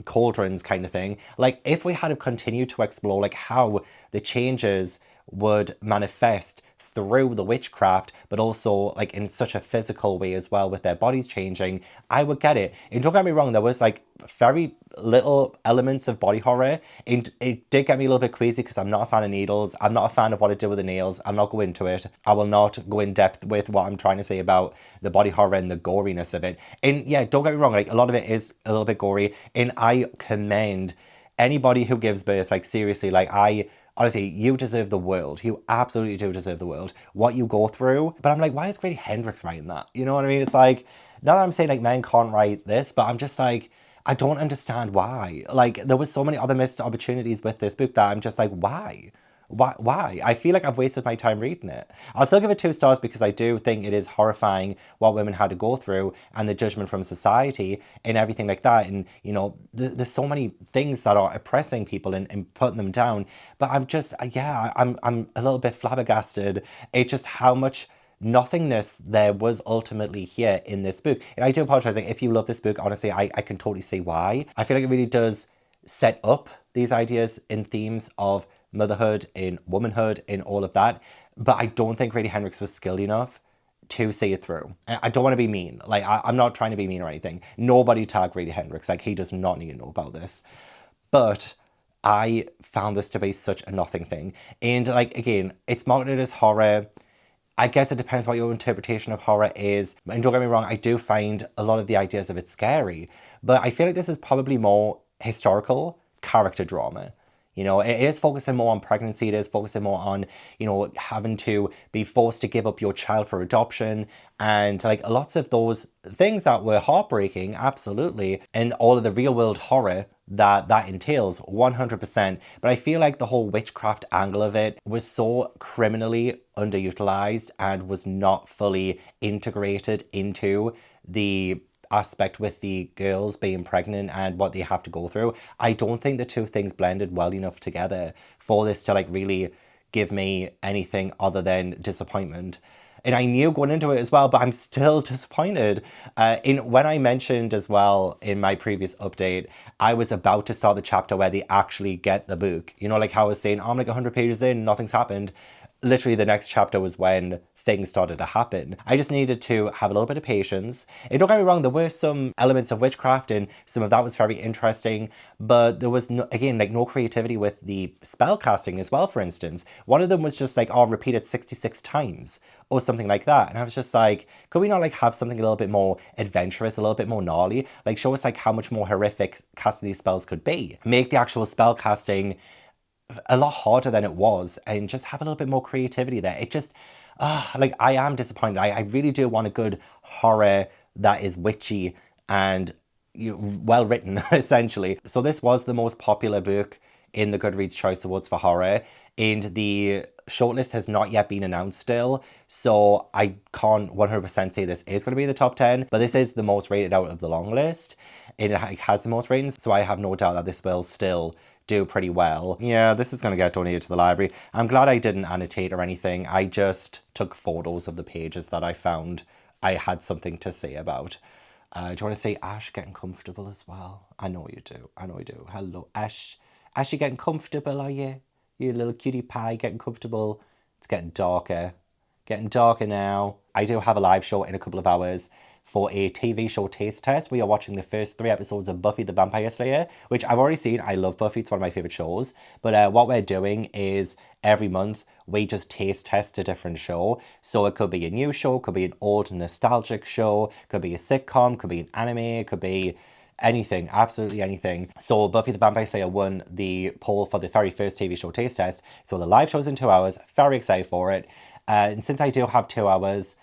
cauldrons kind of thing. Like if we had continued to explore like how the changes would manifest through the witchcraft, but also like in such a physical way as well with their bodies changing, I would get it. And don't get me wrong, there was like very little elements of body horror, and it did get me a little bit queasy because I'm not a fan of needles. I'm not a fan of what it did with the nails. I'm not going into it. I will not go in depth with what I'm trying to say about the body horror and the goriness of it. And yeah, don't get me wrong, like a lot of it is a little bit gory, and I commend anybody who gives birth, like seriously, like honestly, you deserve the world. You absolutely do deserve the world. What you go through. But I'm like, why is Grady Hendrix writing that? You know what I mean? It's like, not that I'm saying like men can't write this, but I'm just like, I don't understand why. Like, there was so many other missed opportunities with this book that I'm just like, why? Why? I feel like I've wasted my time reading it. I'll still give it 2 stars because I do think it is horrifying what women had to go through and the judgment from society and everything like that. And, you know, there's so many things that are oppressing people and putting them down. But I'm just, yeah, I'm a little bit flabbergasted at just how much nothingness there was ultimately here in this book. And I do apologize, like, if you love this book, honestly, I can totally see why. I feel like it really does set up these ideas and themes of motherhood, in womanhood, in all of that. But I don't think Grady Hendrix was skilled enough to see it through. I don't want to be mean. Like, I'm not trying to be mean or anything. Nobody tag Grady Hendrix. Like, he does not need to know about this. But I found this to be such a nothing thing. And, like, again, it's marketed as horror. I guess it depends what your interpretation of horror is. And don't get me wrong, I do find a lot of the ideas of it scary. But I feel like this is probably more historical character drama. You know, it is focusing more on pregnancy. It is focusing more on, you know, having to be forced to give up your child for adoption. And like lots of those things that were heartbreaking, absolutely. And all of the real world horror that entails, 100%. But I feel like the whole witchcraft angle of it was so criminally underutilized and was not fully integrated into the aspect with the girls being pregnant and what they have to go through. I don't think the two things blended well enough together for this to like really give me anything other than disappointment. And I knew going into it as well, but I'm still disappointed. When I mentioned as well in my previous update, I was about to start the chapter where they actually get the book. You know, like how I was saying, oh, I'm like 100 pages in, nothing's happened. Literally the next chapter was when things started to happen. I just needed to have a little bit of patience. And don't get me wrong, there were some elements of witchcraft and some of that was very interesting, but there was, no, again, like no creativity with the spell casting as well, for instance. One of them was just like, oh, repeat it 66 times. or something like that. And I was just like, could we not like have something a little bit more adventurous, a little bit more gnarly? Like show us like how much more horrific casting these spells could be. Make the actual spell casting a lot harder than it was, and just have a little bit more creativity there. It just, like, I am disappointed. I really do want a good horror that is witchy and well written, essentially. So this was the most popular book in the Goodreads Choice Awards for horror, and the shortlist has not yet been announced still, so I can't 100% say this is going to be the top 10, but this is the most rated out of the long list. It has the most ratings, so I have no doubt that this will still do pretty well. Yeah, this is going to get donated to the library. I'm glad I didn't annotate or anything. I just took photos of the pages that I found I had something to say about. Do you want to say Ash getting comfortable as well? I know you do. I know you do. Hello, Ash. Ash, you getting comfortable, are you? You little cutie pie getting comfortable. It's getting darker. Getting darker now. I do have a live show in a couple of hours for a TV show taste test. We are watching the first 3 episodes of Buffy the Vampire Slayer, which I've already seen. I love Buffy. It's one of my favourite shows. But what we're doing is every month we just taste test a different show. So it could be a new show, could be an old nostalgic show, could be a sitcom, could be an anime, could be anything, absolutely anything. So Buffy the Vampire Slayer won the poll for the very first TV show taste test. So the live show's in 2 hours. Very excited for it. And since I do have 2 hours,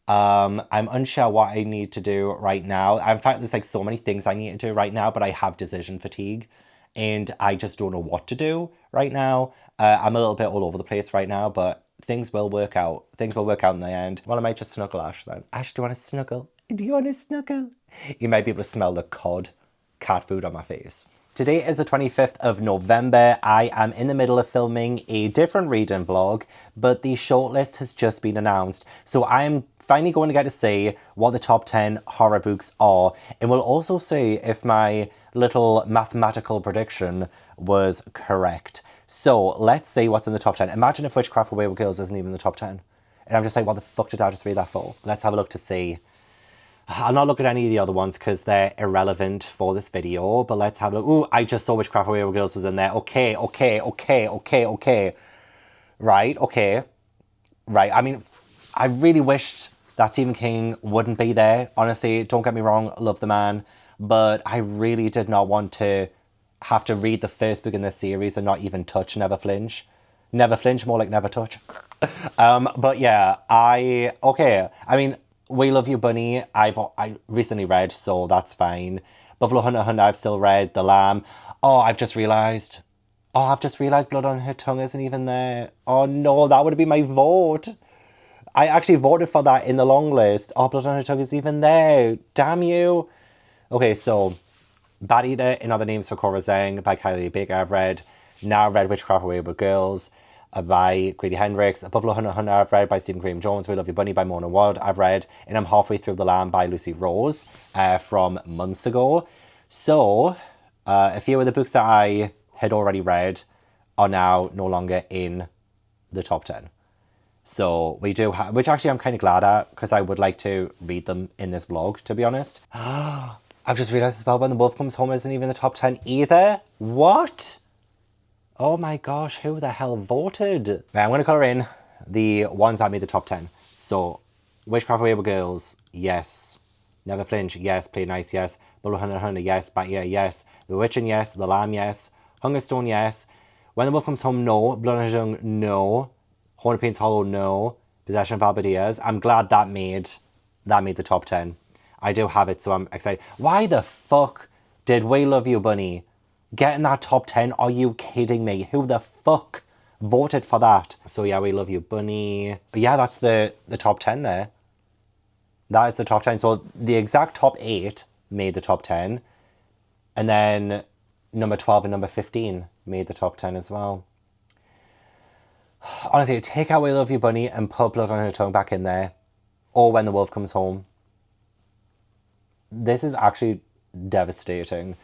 I'm unsure what I need to do right now. In fact, there's like so many things I need to do right now, but I have decision fatigue and I just don't know what to do right now. I'm a little bit all over the place right now, but things will work out. Things will work out in the end. Well, I might just snuggle Ash then. Ash, do you want to snuggle? Do you want to snuggle? You might be able to smell the cod cat food on my face. Today is the 25th of November. I am in the middle of filming a different reading vlog, but the shortlist has just been announced. So I am finally going to get to see what the top 10 horror books are. And we'll also see if my little mathematical prediction was correct. So let's see what's in the top 10. Imagine if Witchcraft for Wayward Girls isn't even in the top 10. And I'm just like, what the fuck did I just read that for? Let's have a look to see. I'll not look at any of the other ones because they're irrelevant for this video, but let's have a look. Ooh, I just saw Witchcraft for Wayward Girls was in there. Okay. Right, okay. Right, I mean, I really wished that Stephen King wouldn't be there. Honestly, don't get me wrong, love the man, but I really did not want to have to read the first book in this series and not even touch Never Flinch. Never Flinch, more like Never Touch. But yeah, I mean, We Love You Bunny, I recently read, so that's fine. Buffalo Hunter Hunter, I've still read. The Lamb. I've just realised Blood on Her Tongue isn't even there. Oh no, that would have been my vote. I actually voted for that in the long list. Blood on Her Tongue isn't even there. Damn you. Okay, so Bad Eater in Other Names for Cora Zhang by Kylie Baker I've read. Now I've read Witchcraft for Wayward Girls by Grady Hendrix. Buffalo Hunter Hunter I've read by Stephen Graham Jones. We Love You Bunny by Moreno-Garcia I've read. And I'm halfway through The Lamb by Lucy Rose from months ago. So a few of the books that I had already read are now no longer in the top 10. So we do have, which actually I'm kind of glad at because I would like to read them in this vlog, to be honest. I've just realised as well, When the Wolf Comes Home isn't even in the top 10 either. What? Oh my gosh, who the hell voted? Right, I'm going to colour in the ones that made the top 10. So, Witchcraft for Wayward Girls, yes. Never Flinch, yes. Play Nice, yes. Buffalo Hunter Hunter, yes. Bad Eater, yes. The Bewitching, yes. The Lamb, yes. Hungerstone, yes. When the Wolf Comes Home, no. Blood on Her Tongue, no. Haunted Pains Hollow, no. Possession of Alba Diaz. I'm glad that made the top 10. I do have it, so I'm excited. Why the fuck did We Love You Bunny get in that top 10? Are you kidding me? Who the fuck voted for that? So yeah, We Love You Bunny. Yeah, that's the top 10 there. That is the top 10. So the exact top 8 made the top 10. And then number 12 and number 15 made the top 10 as well. Honestly, take out We Love You Bunny and put Blood on Her Tongue back in there. Or When the Wolf Comes Home. This is actually devastating.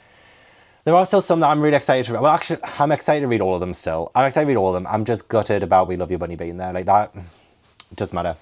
There are still some that I'm really excited to read. Well, actually, I'm excited to read all of them still. I'm excited to read all of them. I'm just gutted about We Love You Bunny being there. Like that, it doesn't matter.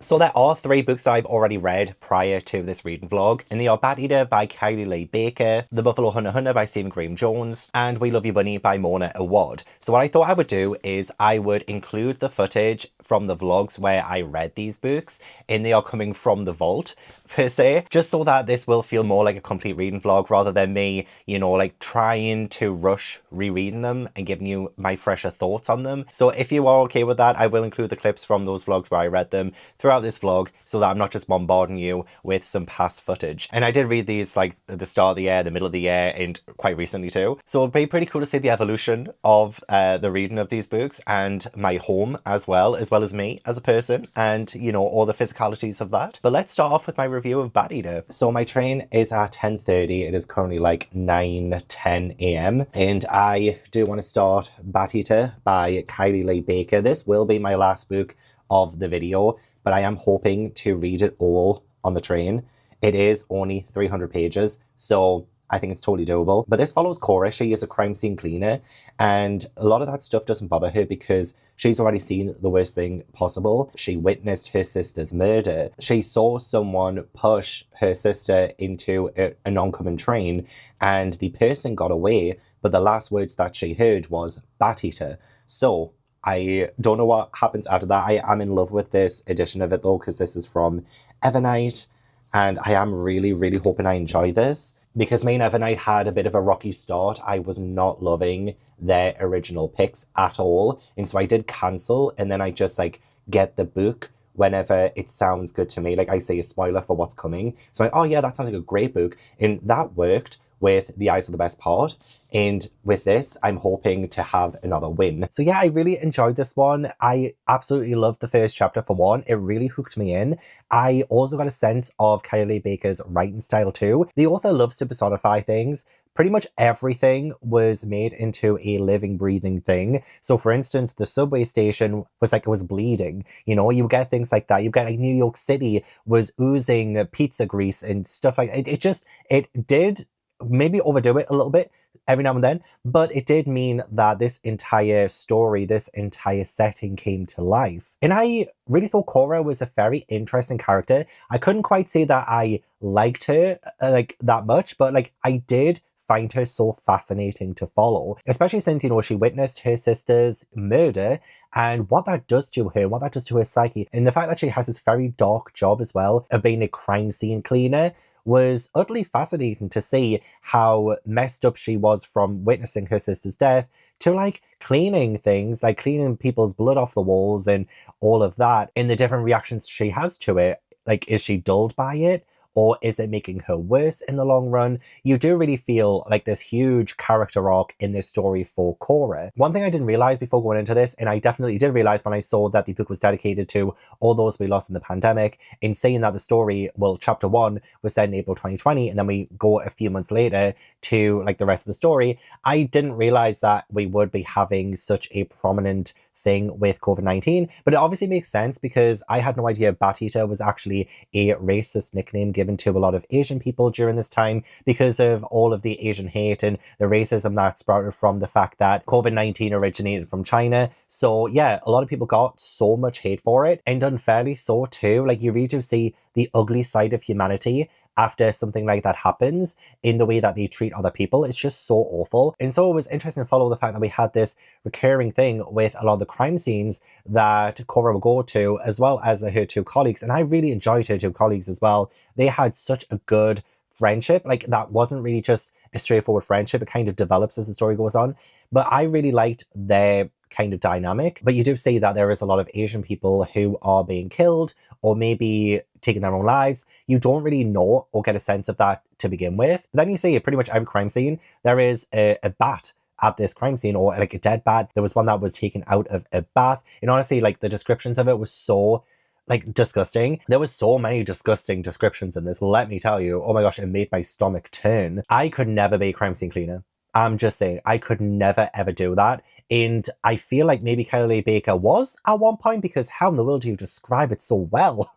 So there are 3 books that I've already read prior to this reading vlog, and they are Bat Eater by Kylie Lee Baker, The Buffalo Hunter by Stephen Graham Jones, and We Love You Bunny by Mona Awad. So what I thought I would do is I would include the footage from the vlogs where I read these books, and they are coming from the vault, per se, just so that this will feel more like a complete reading vlog rather than me, you know, like trying to rush rereading them and giving you my fresher thoughts on them. So if you are okay with that, I will include the clips from those vlogs where I read them throughout this vlog so that I'm not just bombarding you with some past footage. And I did read these like at the start of the year, the middle of the year, and quite recently too. So it'll be pretty cool to see the evolution of the reading of these books and my home as well as me as a person and, you know, all the physicalities of that. But let's start off with my review of Bat Eater. So my train is at 10:30. It is currently like 9:10 a.m. and I do want to start Bat Eater by Kylie Lee Baker. This will be my last book of the video, but I am hoping to read it all on the train. It is only 300 pages, so I think it's totally doable. But this follows Cora. She is a crime scene cleaner, and a lot of that stuff doesn't bother her because she's already seen the worst thing possible. She witnessed her sister's murder. She saw someone push her sister into an oncoming train, and the person got away, but the last words that she heard was Bat Eater. So I don't know what happens after that. I am in love with this edition of it though, because this is from Evernight, and I am really, really hoping I enjoy this. Because me and Evernight had a bit of a rocky start. I was not loving their original picks at all. And so I did cancel, and then I just like get the book whenever it sounds good to me. Like I say a spoiler for what's coming. So I'm like, oh yeah, that sounds like a great book. And that worked with The Eyes Are the Best Part. And with this, I'm hoping to have another win. So yeah, I really enjoyed this one. I absolutely loved the first chapter for one. It really hooked me in. I also got a sense of Kylie Baker's writing style too. The author loves to personify things. Pretty much everything was made into a living, breathing thing. So for instance, the subway station was like it was bleeding. You know, you get things like that. You get like New York City was oozing pizza grease and stuff like that. It did maybe overdo it a little bit every now and then, but it did mean that this entire story, this entire setting came to life. And I really thought Cora was a very interesting character. I couldn't quite say that I liked her like that much, but like I did find her so fascinating to follow, especially since, you know, she witnessed her sister's murder and what that does to her and what that does to her psyche. And the fact that she has this very dark job as well of being a crime scene cleaner was utterly fascinating to see how messed up she was from witnessing her sister's death to like cleaning things, like cleaning people's blood off the walls and all of that, and the different reactions she has to it. Like, is she dulled by it? Or is it making her worse in the long run? You do really feel like this huge character arc in this story for Cora. One thing I didn't realize before going into this, and I definitely did realize when I saw that the book was dedicated to all those we lost in the pandemic, in saying that the story, well, chapter 1 was set in April 2020, and then we go a few months later to like the rest of the story, I didn't realize that we would be having such a prominent thing with COVID-19, but it obviously makes sense because I had no idea Bat Eater was actually a racist nickname given to a lot of Asian people during this time because of all of the Asian hate and the racism that sprouted from the fact that COVID-19 originated from China. So yeah, a lot of people got so much hate for it, and unfairly so too. Like, you really do see the ugly side of humanity after something like that happens in the way that they treat other people. It's just so awful. And so it was interesting to follow the fact that we had this recurring thing with a lot of the crime scenes that Cora would go to, as well as her 2 colleagues. And I really enjoyed her 2 colleagues as well. They had such a good friendship. Like, that wasn't really just a straightforward friendship. It kind of develops as the story goes on. But I really liked their kind of dynamic. But you do see that there is a lot of Asian people who are being killed or maybe taking their own lives. You don't really know or get a sense of that to begin with. But then you see at pretty much every crime scene, there is a bat at this crime scene, or like a dead bat. There was one that was taken out of a bath. And honestly, like, the descriptions of it was so like disgusting. There was so many disgusting descriptions in this, let me tell you. Oh my gosh, it made my stomach turn. I could never be a crime scene cleaner. I'm just saying, I could never ever do that. And I feel like maybe Kylie Baker was at one point, because how in the world do you describe it so well?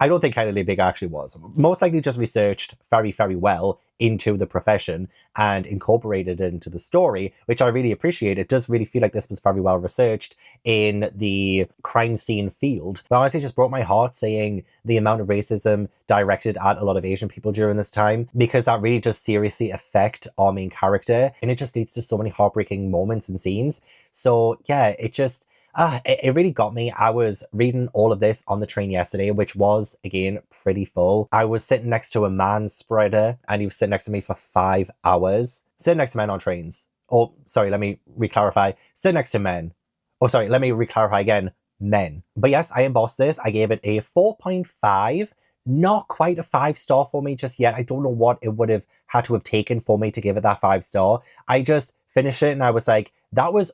I don't think Kylie Big actually was. Most likely just researched very, very well into the profession and incorporated it into the story, which I really appreciate. It does really feel like this was very well researched in the crime scene field. But honestly, it just broke my heart seeing the amount of racism directed at a lot of Asian people during this time, because that really does seriously affect our main character. And it just leads to so many heartbreaking moments and scenes. So yeah, it really got me. I was reading all of this on the train yesterday, which was, again, pretty full. I was sitting next to a man spreader, and he was sitting next to me for 5 hours. Sitting next to men on trains. Oh, sorry, let me re-clarify. Sitting next to men. Oh, sorry, let me re-clarify again. Men. But yes, I embossed this. I gave it a 4.5. Not quite a 5-star for me just yet. I don't know what it would have had to have taken for me to give it that 5-star. I just finished it and I was like, that was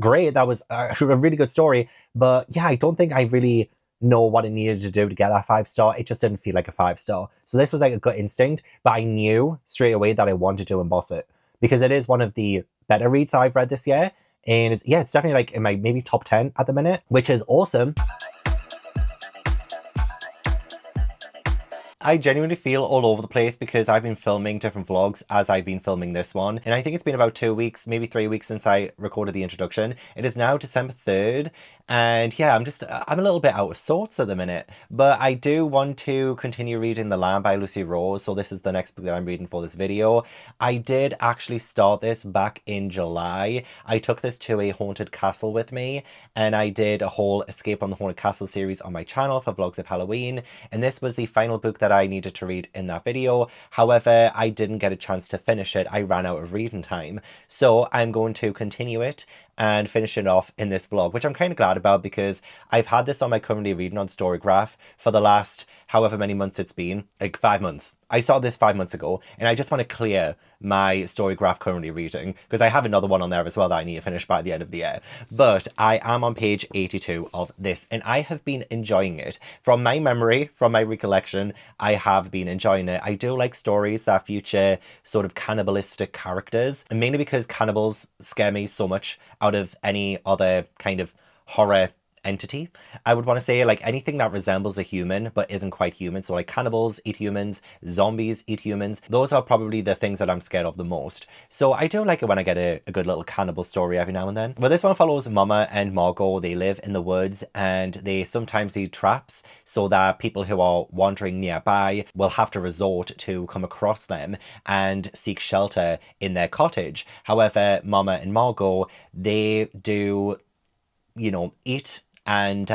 great. That was a really good story. But yeah, I don't think I really know what I needed to do to get that 5-star. It just didn't feel like a 5-star. So this was like a gut instinct, but I knew straight away that I wanted to emboss it because it is one of the better reads I've read this year. And it's definitely like in my maybe top 10 at the minute, which is awesome. I genuinely feel all over the place because I've been filming different vlogs as I've been filming this one. And I think it's been about 2 weeks, maybe 3 weeks since I recorded the introduction. It is now December 3rd. And yeah, I'm a little bit out of sorts at the minute. But I do want to continue reading The Lamb by Lucy Rose. So this is the next book that I'm reading for this video. I did actually start this back in July. I took this to a haunted castle with me. And I did a whole Escape on the Haunted Castle series on my channel for vlogs of Halloween. And this was the final book that I needed to read in that video. However, I didn't get a chance to finish it. I ran out of reading time. So I'm going to continue it and finish it off in this vlog, which I'm kind of glad about because I've had this on my currently reading on Storygraph for the last however many months it's been, like 5 months. I saw this 5 months ago and I just want to clear my Storygraph currently reading because I have another one on there as well that I need to finish by the end of the year. But I am on page 82 of this and I have been enjoying it. From my memory, from my recollection, I have been enjoying it. I do like stories that feature sort of cannibalistic characters, and mainly because cannibals scare me so much out of any other kind of horror entity. I would want to say like anything that resembles a human but isn't quite human. So like cannibals eat humans, zombies eat humans. Those are probably the things that I'm scared of the most. So I do like it when I get a good little cannibal story every now and then. Well, this one follows Mama and Margot. They live in the woods and they sometimes need traps so that people who are wandering nearby will have to resort to come across them and seek shelter in their cottage. However, Mama and Margot, they do, eat and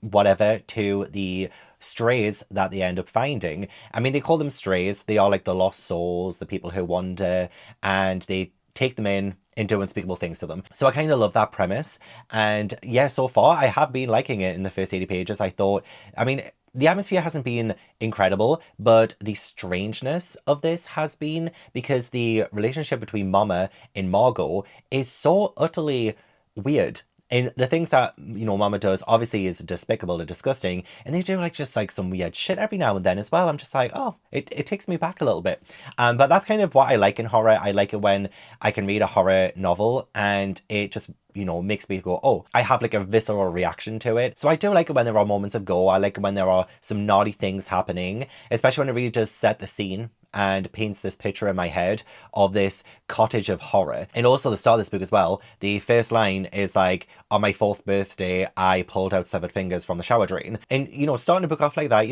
whatever to the strays that they end up finding. I mean, they call them strays. They are like the lost souls, the people who wander, and they take them in and do unspeakable things to them. So I kind of love that premise. And yeah, so far I have been liking it in the first 80 pages. The atmosphere hasn't been incredible, but the strangeness of this has been, because the relationship between Mama and Margot is so utterly weird. And the things that, Mama does obviously is despicable and disgusting. And they do just some weird shit every now and then as well. I'm just like, oh, it takes me back a little bit. But that's kind of what I like in horror. I like it when I can read a horror novel and it just, makes me go, oh, I have a visceral reaction to it. So I do like it when there are moments of go. I like it when there are some naughty things happening, especially when it really does set the scene and paints this picture in my head of this cottage of horror. And also the start of this book as well, the first line is like, on my 4th birthday, I pulled out 7 fingers from the shower drain. And, starting a book off like that,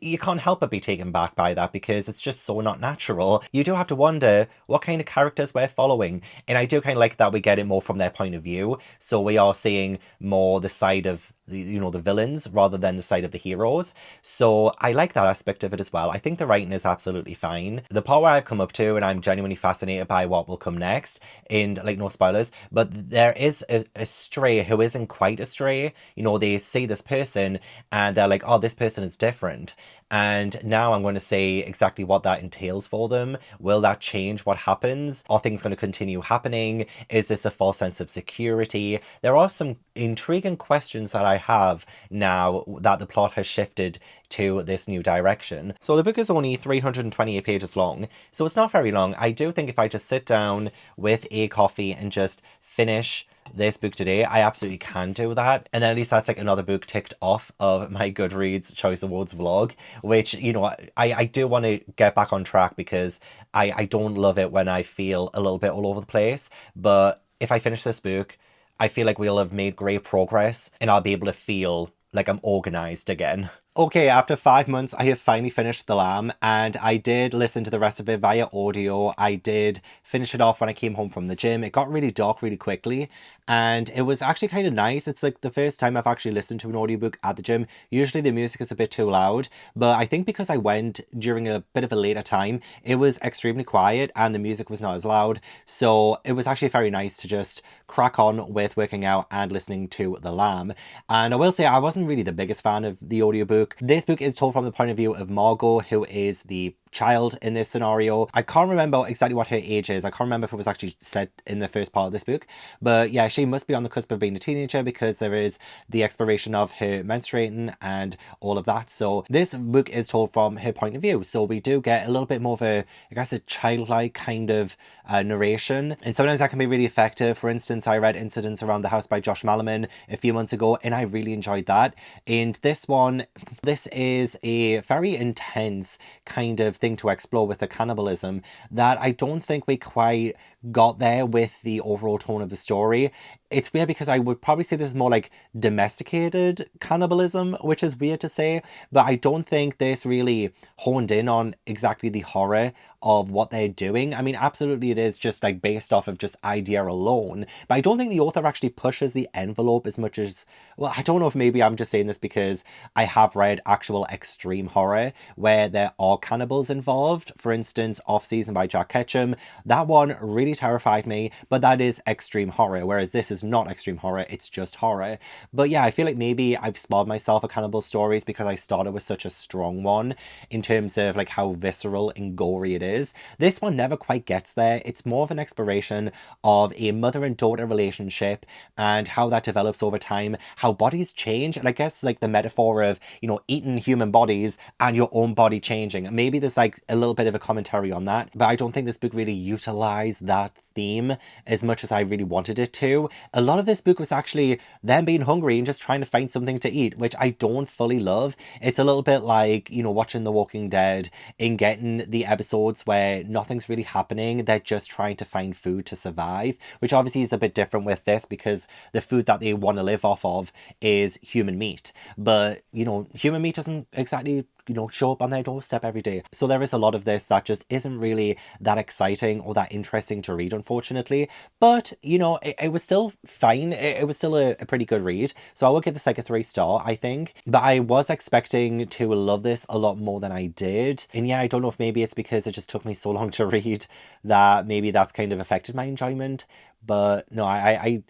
you can't help but be taken back by that because it's just so not natural. You do have to wonder what kind of characters we're following. And I do kind of like that we get it more from their point of view. So we are seeing more the side of the villains rather than the side of the heroes. So I like that aspect of it as well. I think the writing is absolutely fine. The part where I've come up to and I'm genuinely fascinated by what will come next, and no spoilers, but there is a stray who isn't quite a stray. They see this person and they're like, oh, this person is different. And now I'm going to say exactly what that entails for them. Will that change what happens? Are things going to continue happening? Is this a false sense of security? There are some intriguing questions that I have now that the plot has shifted to this new direction. So the book is only 328 pages long, so it's not very long. I do think if I just sit down with a coffee and just finish this book today, I absolutely can do that. And then at least that's like another book ticked off of my Goodreads Choice Awards vlog, which, you know, I do want to get back on track because I don't love it when I feel a little bit all over the place. But if I finish this book, I feel like we'll have made great progress and I'll be able to feel like I'm organized again. Okay, after 5 months, I have finally finished The Lamb, and I did listen to the rest of it via audio. I did finish it off when I came home from the gym. It got really dark really quickly, and it was actually kind of nice. It's like the first time I've actually listened to an audiobook at the gym. Usually the music is a bit too loud, but I think because I went during a bit of a later time, it was extremely quiet and the music was not as loud. So it was actually very nice to just crack on with working out and listening to The Lamb. And I will say I wasn't really the biggest fan of the audiobook. This book is told from the point of view of Margot, who is the child in this scenario. I can't remember exactly what her age is. I can't remember if it was actually said in the first part of this book, but yeah, she must be on the cusp of being a teenager because there is the exploration of her menstruating and all of that. So this book is told from her point of view, so we do get a little bit more of a, I guess, a childlike kind of narration, and sometimes that can be really effective. For instance, I read Incidents Around the House by Josh Malerman a few months ago and I really enjoyed that. And this one, this is a very intense kind of thing to explore with the cannibalism that I don't think we quite got there with the overall tone of the story. It's weird because I would probably say this is more like domesticated cannibalism, which is weird to say, but I don't think this really honed in on exactly the horror of what they're doing. I mean, absolutely it is just like based off of just idea alone, but I don't think the author actually pushes the envelope as much as, well, I don't know if maybe I'm just saying this because I have read actual extreme horror where there are cannibals involved. For instance, Off Season by Jack Ketchum. That one really terrified me, but that is extreme horror, whereas this is not extreme horror, it's just horror. But yeah, I feel like maybe I've spoiled myself at cannibal stories because I started with such a strong one in terms of like how visceral and gory it is. This one never quite gets there. It's more of an exploration of a mother and daughter relationship and how that develops over time, how bodies change, and I guess like the metaphor of, you know, eating human bodies and your own body changing. Maybe there's like a little bit of a commentary on that, but I don't think this book really utilized that theme as much as I really wanted it to. A lot of this book was actually them being hungry and just trying to find something to eat, which I don't fully love. It's a little bit like, you know, watching The Walking Dead and getting the episodes where nothing's really happening. They're just trying to find food to survive, which obviously is a bit different with this because the food that they want to live off of is human meat. But, you know, human meat doesn't exactly, you know, show up on their doorstep every day. So there is a lot of this that just isn't really that exciting or that interesting to read, unfortunately. But, you know, it was still fine. It was still a pretty good read. So I would give this like a 3-star, I think. But I was expecting to love this a lot more than I did. And yeah, I don't know if maybe it's because it just took me so long to read that maybe that's kind of affected my enjoyment. But no, I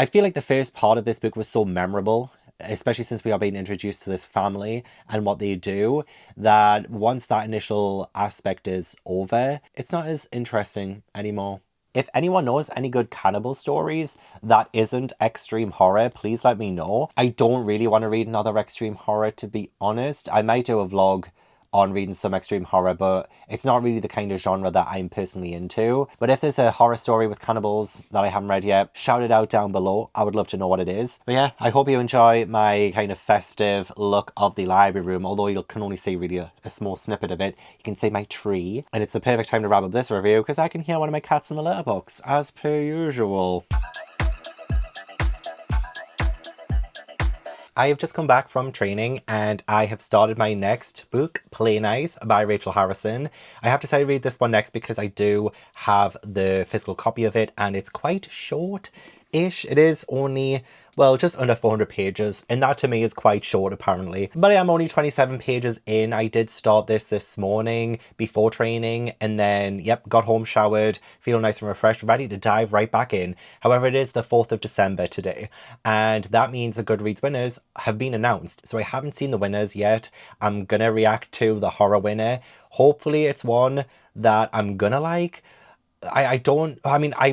feel like the first part of this book was so memorable, especially since we are being introduced to this family and what they do, that once that initial aspect is over, it's not as interesting anymore. If anyone knows any good cannibal stories that isn't extreme horror, please let me know. I don't really want to read another extreme horror, to be honest. I might do a vlog on reading some extreme horror, but it's not really the kind of genre that I'm personally into. But if there's a horror story with cannibals that I haven't read yet, shout it out down below. I would love to know what it is. But yeah, I hope you enjoy my kind of festive look of the library room, although you can only see really a small snippet of it. You can see my tree, and it's the perfect time to wrap up this review because I can hear one of my cats in the litter box, as per usual. I have just come back from training and I have started my next book, Play Nice by Rachel Harrison. I have decided to read this one next because I do have the physical copy of it and it's quite short-ish. It is only, well, just under 400 pages, and that to me is quite short apparently. But I am only 27 pages in. I did start this morning before training, and then, yep, got home, showered, feeling nice and refreshed, ready to dive right back in. However, it is the 4th of December today, and that means the Goodreads winners have been announced. So I haven't seen the winners yet. I'm gonna react to the horror winner. Hopefully it's one that I'm gonna like. I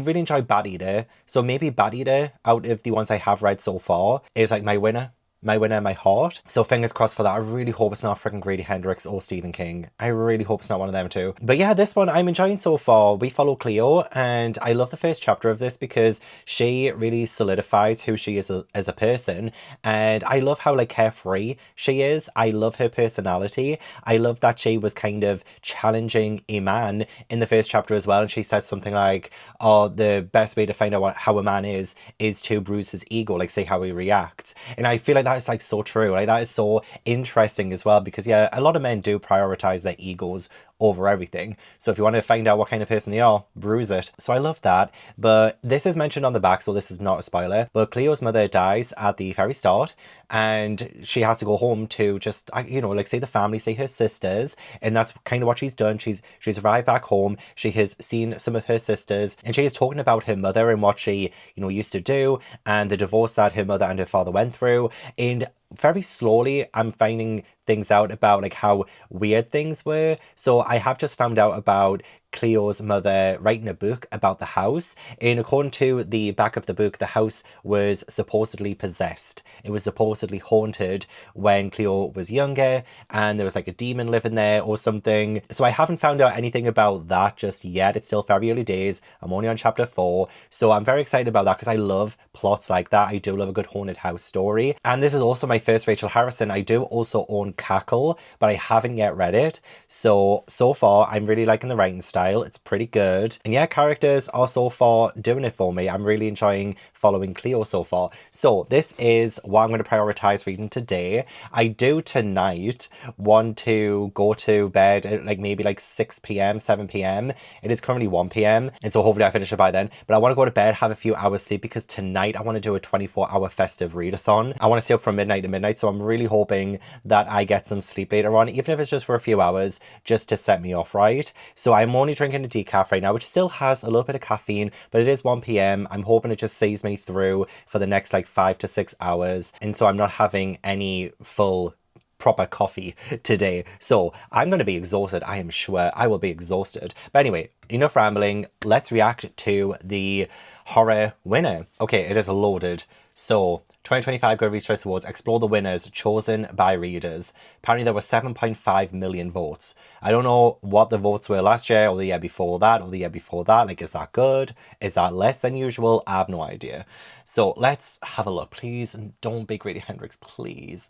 really enjoy Bad Eater, so maybe Bad Eater, out of the ones I have read so far, is like my winner. my winner in my heart. So fingers crossed for that. I really hope it's not freaking Grady, Hendrix or Stephen King. I really hope it's not one of them two. But yeah, this one I'm enjoying so far. We follow Cleo, and I love the first chapter of this because she really solidifies who she is as a person. And I love how like carefree she is. I love her personality. I love that she was kind of challenging a man in the first chapter as well. And she says something like, oh, the best way to find out how a man is to bruise his ego, like see how he reacts. And I feel like that is like so true. Like that is so interesting as well, because yeah, a lot of men do prioritize their egos over everything. So if you want to find out what kind of person they are, bruise it. So I love that. But this is mentioned on the back, so this is not a spoiler. But Cleo's mother dies at the very start, and she has to go home to just, you know, like see the family, see her sisters, and that's kind of what she's done. She's arrived back home. She has seen some of her sisters, and she is talking about her mother and what she, you know, used to do, and the divorce that her mother and her father went through. And very slowly I'm finding things out about like how weird things were. So I have just found out about Cleo's mother writing a book about the house. And according to the back of the book, the house was supposedly possessed. It was supposedly haunted when Cleo was younger, and there was like a demon living there or something. So I haven't found out anything about that just yet. It's still very early days. I'm only on chapter 4. So I'm very excited about that because I love plots like that. I do love a good haunted house story. And this is also my first Rachel Harrison. I do also own Cackle, but I haven't yet read it. So far, I'm really liking the writing style. It's pretty good. And yeah, characters are so far doing it for me. I'm really enjoying following Cleo so far. So this is what I'm going to prioritize reading today. I do tonight want to go to bed at like maybe like 6 p.m, 7 p.m. It is currently 1 p.m. and so hopefully I finish it by then. But I want to go to bed, have a few hours sleep, because tonight I want to do a 24-hour festive readathon. I want to stay up from midnight to midnight, so I'm really hoping that I get some sleep later on, even if it's just for a few hours, just to set me off right. So I'm only drinking a decaf right now, which still has a little bit of caffeine, but it is 1 p.m. I'm hoping it just sees me through for the next like 5 to 6 hours, and so I'm not having any full proper coffee today. So I'm going to be exhausted. I am sure I will be exhausted. But anyway, enough rambling. Let's react to the horror winner. Okay, it is loaded. So 2025 Goodreads Choice Awards, explore the winners chosen by readers. Apparently there were 7.5 million votes. I don't know what the votes were last year or the year before that or the year before that. Like, is that good? Is that less than usual? I have no idea. So let's have a look. Please don't be Grady Hendrix, please.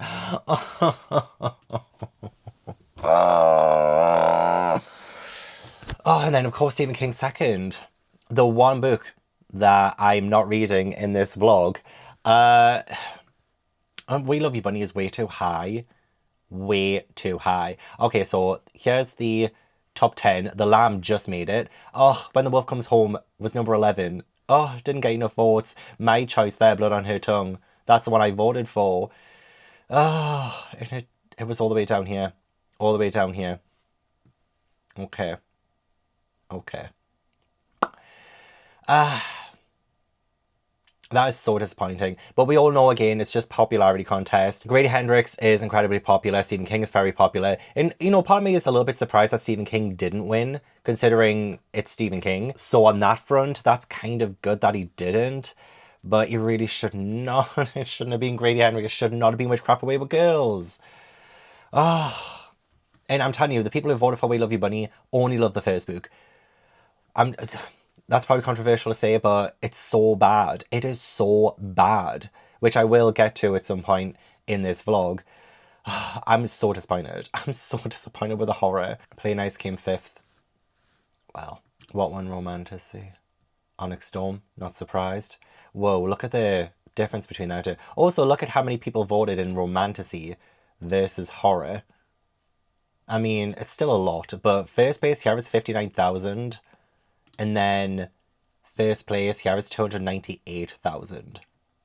Oh, and then of course Stephen King second. The one book that I'm not reading in this vlog. We Love You Bunny is way too high. Way too high. Okay, so here's the top 10. The Lamb just made it. Oh, When the Wolf Comes Home was number 11. Oh, didn't get enough votes. My choice there, Blood on Her Tongue. That's the one I voted for. Oh, and it was all the way down here. All the way down here. Okay. Okay. That is so disappointing. But we all know, again, it's just popularity contest. Grady Hendrix is incredibly popular. Stephen King is very popular. And, you know, part of me is a little bit surprised that Stephen King didn't win, considering it's Stephen King. So on that front, that's kind of good that he didn't. But you really should not. It shouldn't have been Grady Hendrix. It should not have been Witchcraft for Wayward Girls. Oh. And I'm telling you, the people who voted for We Love You Bunny only love the first book. That's probably controversial to say, but it's so bad. It is so bad, which I will get to at some point in this vlog. I'm so disappointed. I'm so disappointed with the horror. Play Nice came 5th. Well, what one romantasy? Onyx Storm, not surprised. Whoa, look at the difference between that two. Also, look at how many people voted in romantasy versus horror. I mean, it's still a lot, but first place here is 59,000. And then first place here is 298,000.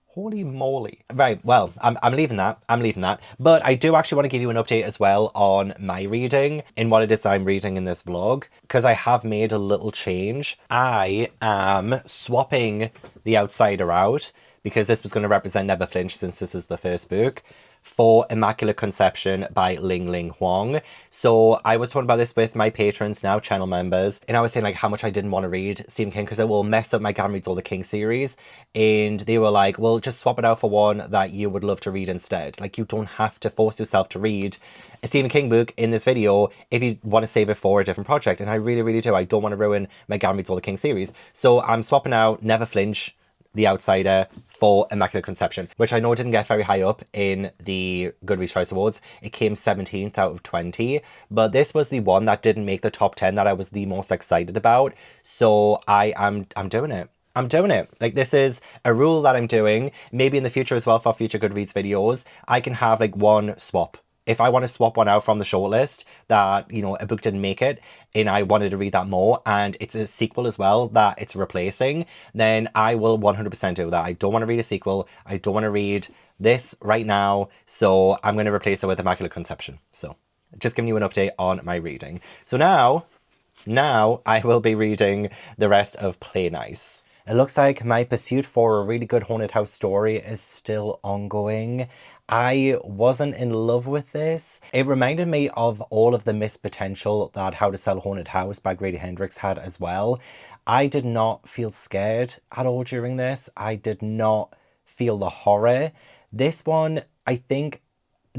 Holy moly. Right, well, I'm leaving that. I'm leaving that. But I do actually want to give you an update as well on my reading and what it is that I'm reading in this vlog, because I have made a little change. I am swapping The Outsider out, because this was going to represent Never Flinch since this is the first book, for Immaculate Conception by Ling Huang. So I was talking about this with my patrons, now channel members, and I was saying like how much I didn't want to read Stephen King because it will mess up my Gavin Reads All the King series. And they were like, well, just swap it out for one that you would love to read instead. Like, you don't have to force yourself to read a Stephen King book in this video if you want to save it for a different project. And I really, really do. I don't want to ruin my Gavin Reads All the King series. So I'm swapping out Never Flinch, The Outsider, for Immaculate Conception, which I know didn't get very high up in the Goodreads Choice Awards. It came 17th out of 20, but this was the one that didn't make the top 10 that I was the most excited about. So I'm doing it. I'm doing it. Like, this is a rule that I'm doing. Maybe in the future as well, for future Goodreads videos, I can have like one swap. If I want to swap one out from the shortlist that, you know, a book didn't make it and I wanted to read that more and it's a sequel as well that it's replacing, then I will 100% do that. I don't want to read a sequel. I don't want to read this right now. So I'm going to replace it with Immaculate Conception. So just giving you an update on my reading. So now I will be reading the rest of Play Nice. It looks like my pursuit for a really good haunted house story is still ongoing. I wasn't in love with this. It reminded me of all of the missed potential that How to Sell a Haunted House by Grady Hendrix had as well. I did not feel scared at all during this. I did not feel the horror. This one, I think,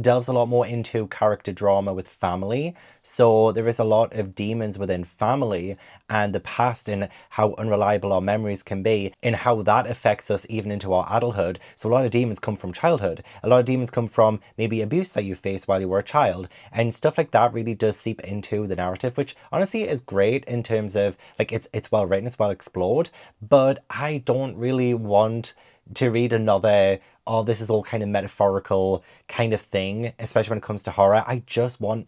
delves a lot more into character drama with family. So there is a lot of demons within family and the past and how unreliable our memories can be and how that affects us even into our adulthood. So a lot of demons come from childhood. A lot of demons come from maybe abuse that you faced while you were a child, and stuff like that really does seep into the narrative, which honestly is great in terms of like it's well written, it's well explored, but I don't really want to read another, oh, this is all kind of metaphorical kind of thing, especially when it comes to horror. I just want,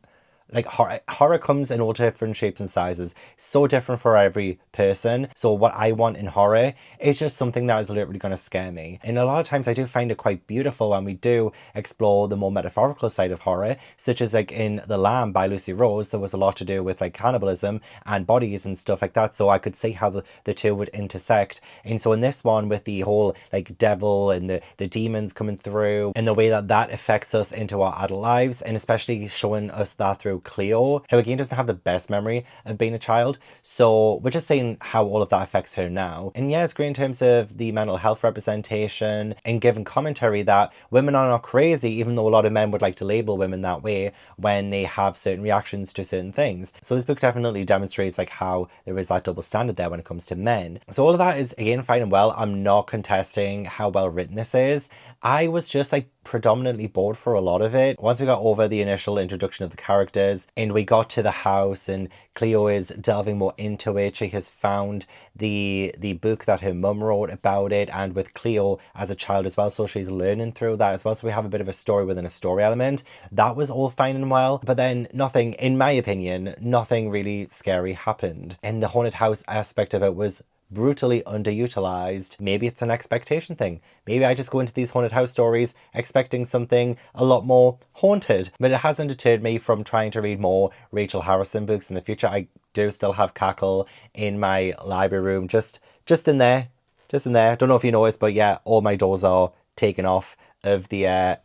like, horror comes in all different shapes and sizes, so different for every person. So what I want in horror is just something that is literally going to scare me. And a lot of times I do find it quite beautiful when we do explore the more metaphorical side of horror, such as like in The Lamb by Lucy Rose. There was a lot to do with like cannibalism and bodies and stuff like that, so I could see how the two would intersect. And so in this one, with the whole like devil and the demons coming through and the way that that affects us into our adult lives, and especially showing us that through Cleo, who again doesn't have the best memory of being a child. So we're just saying how all of that affects her now. And yeah, it's great in terms of the mental health representation and giving commentary that women are not crazy, even though a lot of men would like to label women that way when they have certain reactions to certain things. So this book definitely demonstrates like how there is that double standard there when it comes to men. So all of that is again fine and well. I'm not contesting how well written this is. I was just like predominantly bored for a lot of it. Once we got over the initial introduction of the characters and we got to the house and Cleo is delving more into it, she has found the book that her mum wrote about it, and with Cleo as a child as well, so she's learning through that as well. So we have a bit of a story within a story element. That was all fine and well, but then nothing, in my opinion, nothing really scary happened. And the haunted house aspect of it was brutally underutilized. Maybe it's an expectation thing. Maybe I just go into these haunted house stories expecting something a lot more haunted, but it hasn't deterred me from trying to read more Rachel Harrison books in the future. I do still have Cackle in my library room, just in there. Don't know if you noticed, but yeah, all my doors are taken off of the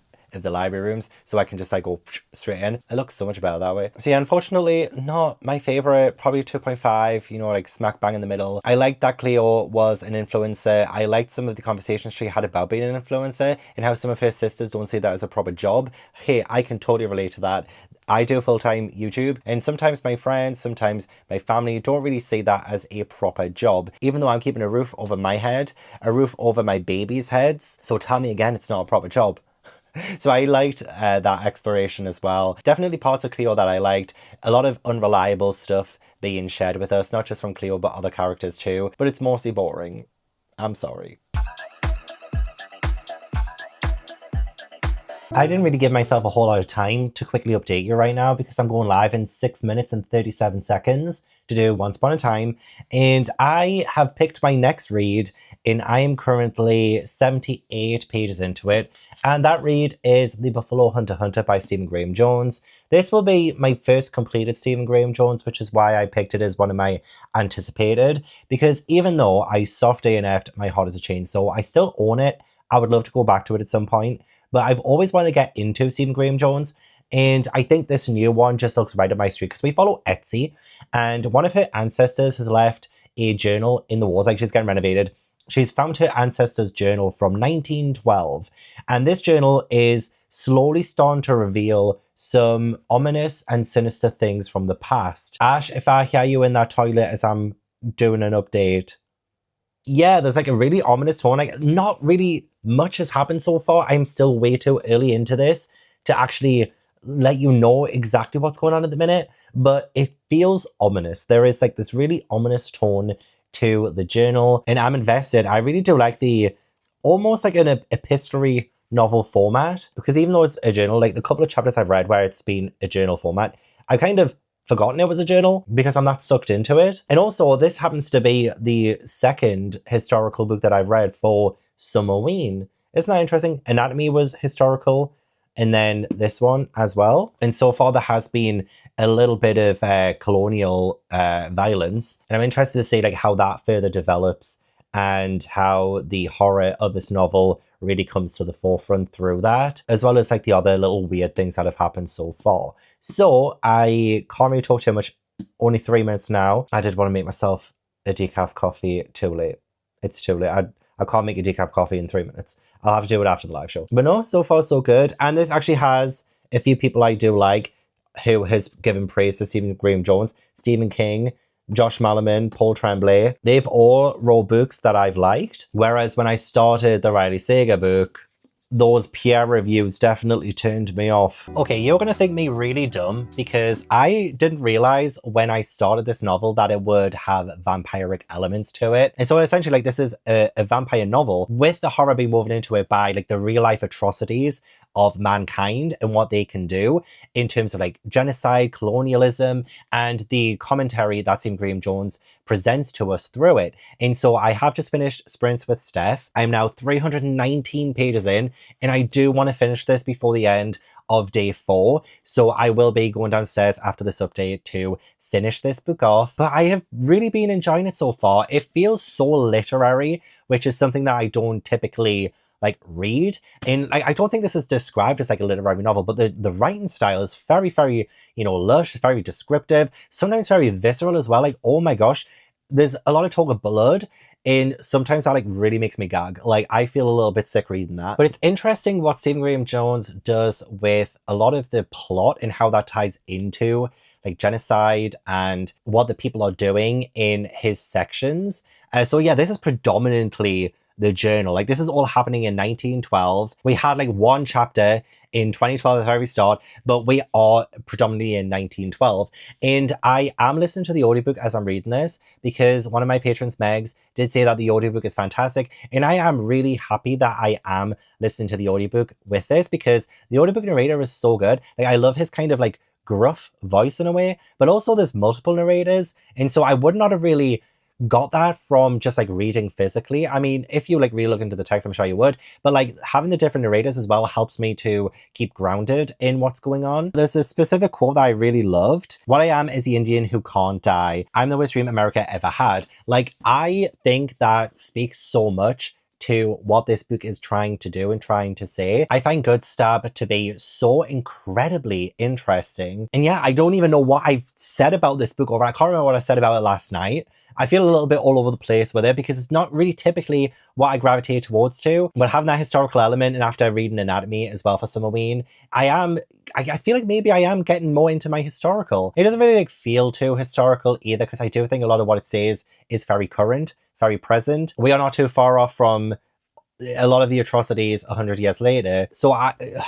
library rooms, so I can just like go straight in. It looks so much better that way. So yeah, unfortunately, not my favorite. Probably 2.5, you know, like smack bang in the middle. I liked that Cleo was an influencer. I liked some of the conversations she had about being an influencer and how some of her sisters don't see that as a proper job. Hey, I can totally relate to that. I do full-time YouTube, and sometimes my friends, sometimes my family don't really see that as a proper job, even though I'm keeping a roof over my head, a roof over my baby's heads. So tell me again, it's not a proper job. So I liked that exploration as well. Definitely parts of Cleo that I liked. A lot of unreliable stuff being shared with us, not just from Cleo, but other characters too. But it's mostly boring. I'm sorry. I didn't really give myself a whole lot of time to quickly update you right now because I'm going live in 6 minutes and 37 seconds to do Once Upon a Time. And I have picked my next read, and I am currently 78 pages into it. And that read is The Buffalo Hunter by Stephen Graham Jones. This will be my first completed Stephen Graham Jones, which is why I picked it as one of my anticipated. Because even though I soft DNF'd My Heart Is a Chainsaw, I still own it. I would love to go back to it at some point. but I've always wanted to get into Stephen Graham Jones. And I think this new one just looks right up my street because we follow Etsy, and one of her ancestors has left a journal in the walls, like she's getting renovated. She's found her ancestor's journal from 1912, and this journal is slowly starting to reveal some ominous and sinister things from the past. Ash, if I hear you in that toilet as I'm doing an update, yeah, there's like a really ominous tone. Like, not really much has happened so far. I'm still way too early into this to actually let you know exactly what's going on at the minute, but it feels ominous. There is like this really ominous tone to the journal, and I'm invested. I really do like the almost like an epistolary novel format, because even though it's a journal, like the couple of chapters I've read where it's been a journal format, I've kind of forgotten it was a journal because I'm not sucked into it. And also, this happens to be the second historical book that I've read for Summerween. Isn't that interesting? Anatomy was historical, and then this one as well. And so far, there has been a little bit of colonial violence, and I'm interested to see like how that further develops and how the horror of this novel really comes to the forefront through that, as well as like the other little weird things that have happened so far. So I can't really talk too much. Only 3 minutes now. I did want to make myself a decaf coffee. Too late. It's too late. I can't make a decaf coffee in 3 minutes. I'll have to do it after the live show. But no, so far so good. And this actually has a few people I do like who has given praise to Stephen Graham Jones, Stephen King, Josh Malerman, Paul Tremblay. They've all wrote books that I've liked. Whereas when I started the Riley Sager book, those peer reviews definitely turned me off. Okay, you're gonna think me really dumb because I didn't realize when I started this novel that it would have vampiric elements to it. And so essentially, like, this is a vampire novel with the horror being woven into it by like the real life atrocities of mankind and what they can do in terms of like genocide, colonialism, and the commentary that Stephen Graham Jones presents to us through it. And so I have just finished Sprints with Steph. I'm now 319 pages in, and I do want to finish this before the end of day 4. So I will be going downstairs after this update to finish this book off. But I have really been enjoying it so far. It feels so literary, which is something that I don't typically like read. And like, I don't think this is described as like a literary novel, but the writing style is very, very, you know, lush, very descriptive, sometimes very visceral as well. Like, oh my gosh, there's a lot of talk of blood, and sometimes that like really makes me gag. Like, I feel a little bit sick reading that. But it's interesting what Stephen Graham Jones does with a lot of the plot and how that ties into like genocide and what the people are doing in his sections. So yeah, this is predominantly the journal. Like, this is all happening in 1912. We had like one chapter in 2012 at the very start, but we are predominantly in 1912. And I am listening to the audiobook as I'm reading this because one of my patrons, Megs, did say that the audiobook is fantastic. And I am really happy that I am listening to the audiobook with this because the audiobook narrator is so good. Like, I love his kind of like gruff voice in a way, but also there's multiple narrators. And so I would not have really got that from just like reading physically. I mean, if you like really look into the text, I'm sure you would, but like having the different narrators as well helps me to keep grounded in what's going on. There's a specific quote that I really loved. "What I am is the Indian who can't die. I'm the worst dream America ever had." Like, I think that speaks so much to what this book is trying to do and trying to say. I find Good Stab to be so incredibly interesting. And yeah, I don't even know what I've said about this book, or I can't remember what I said about it last night. I feel a little bit all over the place with it because it's not really typically what I gravitate towards to. But having that historical element, and after reading Anatomy as well for Summerween, I feel like maybe I am getting more into my historical. It doesn't really like feel too historical either, because I do think a lot of what it says is very current, very present. We are not too far off from a lot of the atrocities 100 years later. So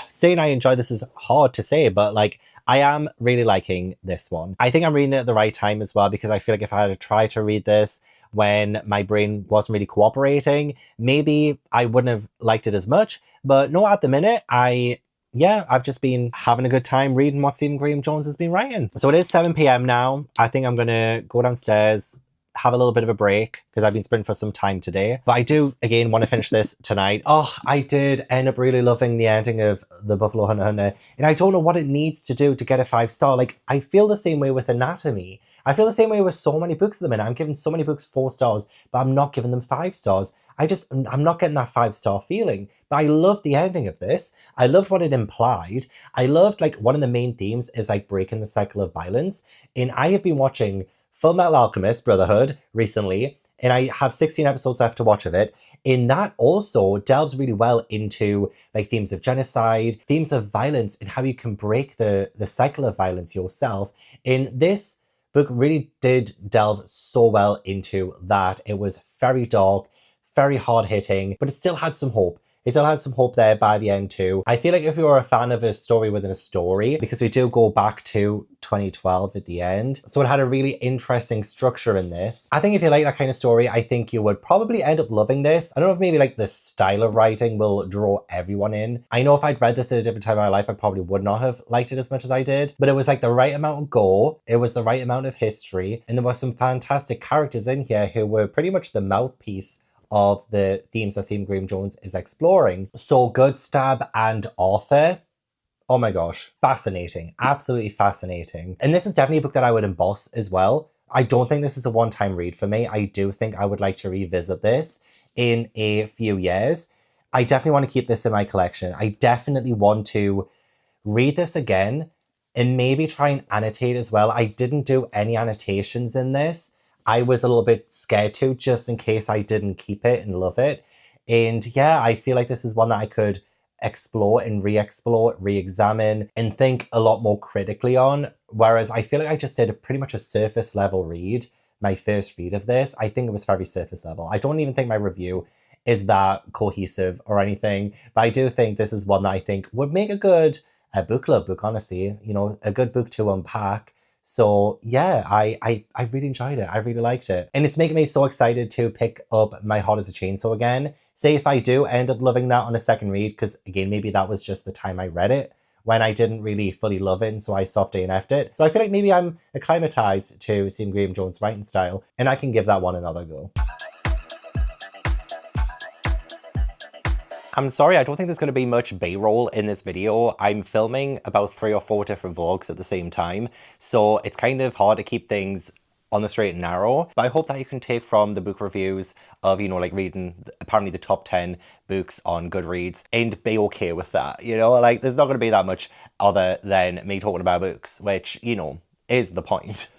saying I enjoy this is hard to say, but like, I am really liking this one. I think I'm reading it at the right time as well, because I feel like if I had to try to read this when my brain wasn't really cooperating, maybe I wouldn't have liked it as much. But no, at the minute, I've just been having a good time reading what Stephen Graham Jones has been writing. So it is 7 p.m. now. I think I'm going to go downstairs, have a little bit of a break because I've been sprinting for some time today. But I do, again, want to finish this tonight. Oh, I did end up really loving the ending of The Buffalo Hunter Hunter. And I don't know what it needs to do to get a 5-star. Like, I feel the same way with Anatomy. I feel the same way with so many books at the minute. I'm giving so many books 4 stars, but I'm not giving them 5 stars. I'm not getting that 5-star feeling. But I love the ending of this. I loved what it implied. I loved, like, one of the main themes is like breaking the cycle of violence. And I have been watching Full Metal Alchemist Brotherhood recently, and I have 16 episodes left to watch of it. And that also delves really well into like themes of genocide, themes of violence, and how you can break the cycle of violence yourself. And this book really did delve so well into that. It was very dark, very hard hitting, but it still had some hope. It still had some hope there by the end too. I feel like if you're a fan of a story within a story, because we do go back to 2012 at the end, so it had a really interesting structure in this. I think if you like that kind of story, I think you would probably end up loving this. I don't know if maybe like the style of writing will draw everyone in. I know if I'd read this at a different time in my life, I probably would not have liked it as much as I did, but it was like the right amount of gore, it was the right amount of history, and there were some fantastic characters in here who were pretty much the mouthpiece of the themes that Stephen Graham Jones is exploring. So Goodstab and Arthur, oh my gosh, fascinating, absolutely fascinating. And this is definitely a book that I would emboss as well. I don't think this is a one-time read for me. I do think I would like to revisit this in a few years. I definitely want to keep this in my collection. I definitely want to read this again and maybe try and annotate as well. I didn't do any annotations in this. I was a little bit scared to, just in case I didn't keep it and love it. And yeah, I feel like this is one that I could explore and re-explore, re-examine, and think a lot more critically on. Whereas I feel like I just did pretty much a surface level read, my first read of this. I think it was very surface level. I don't even think my review is that cohesive or anything, but I do think this is one that I think would make a good book club book, honestly. You know, a good book to unpack. So yeah, I really enjoyed it. I really liked it. And it's making me so excited to pick up My Heart as a Chainsaw again. Say if I do end up loving that on a second read, because again, maybe that was just the time I read it when I didn't really fully love it, and so I soft ANF'd it. So I feel like maybe I'm acclimatized to Stephen Graham Jones' writing style, and I can give that one another go. I'm sorry, I don't think there's going to be much B-roll in this video. I'm filming about 3 or 4 different vlogs at the same time, so it's kind of hard to keep things on the straight and narrow. But I hope that you can take from the book reviews of, you know, like reading apparently the top 10 books on Goodreads and be okay with that. You know, like there's not going to be that much other than me talking about books, which, you know, is the point.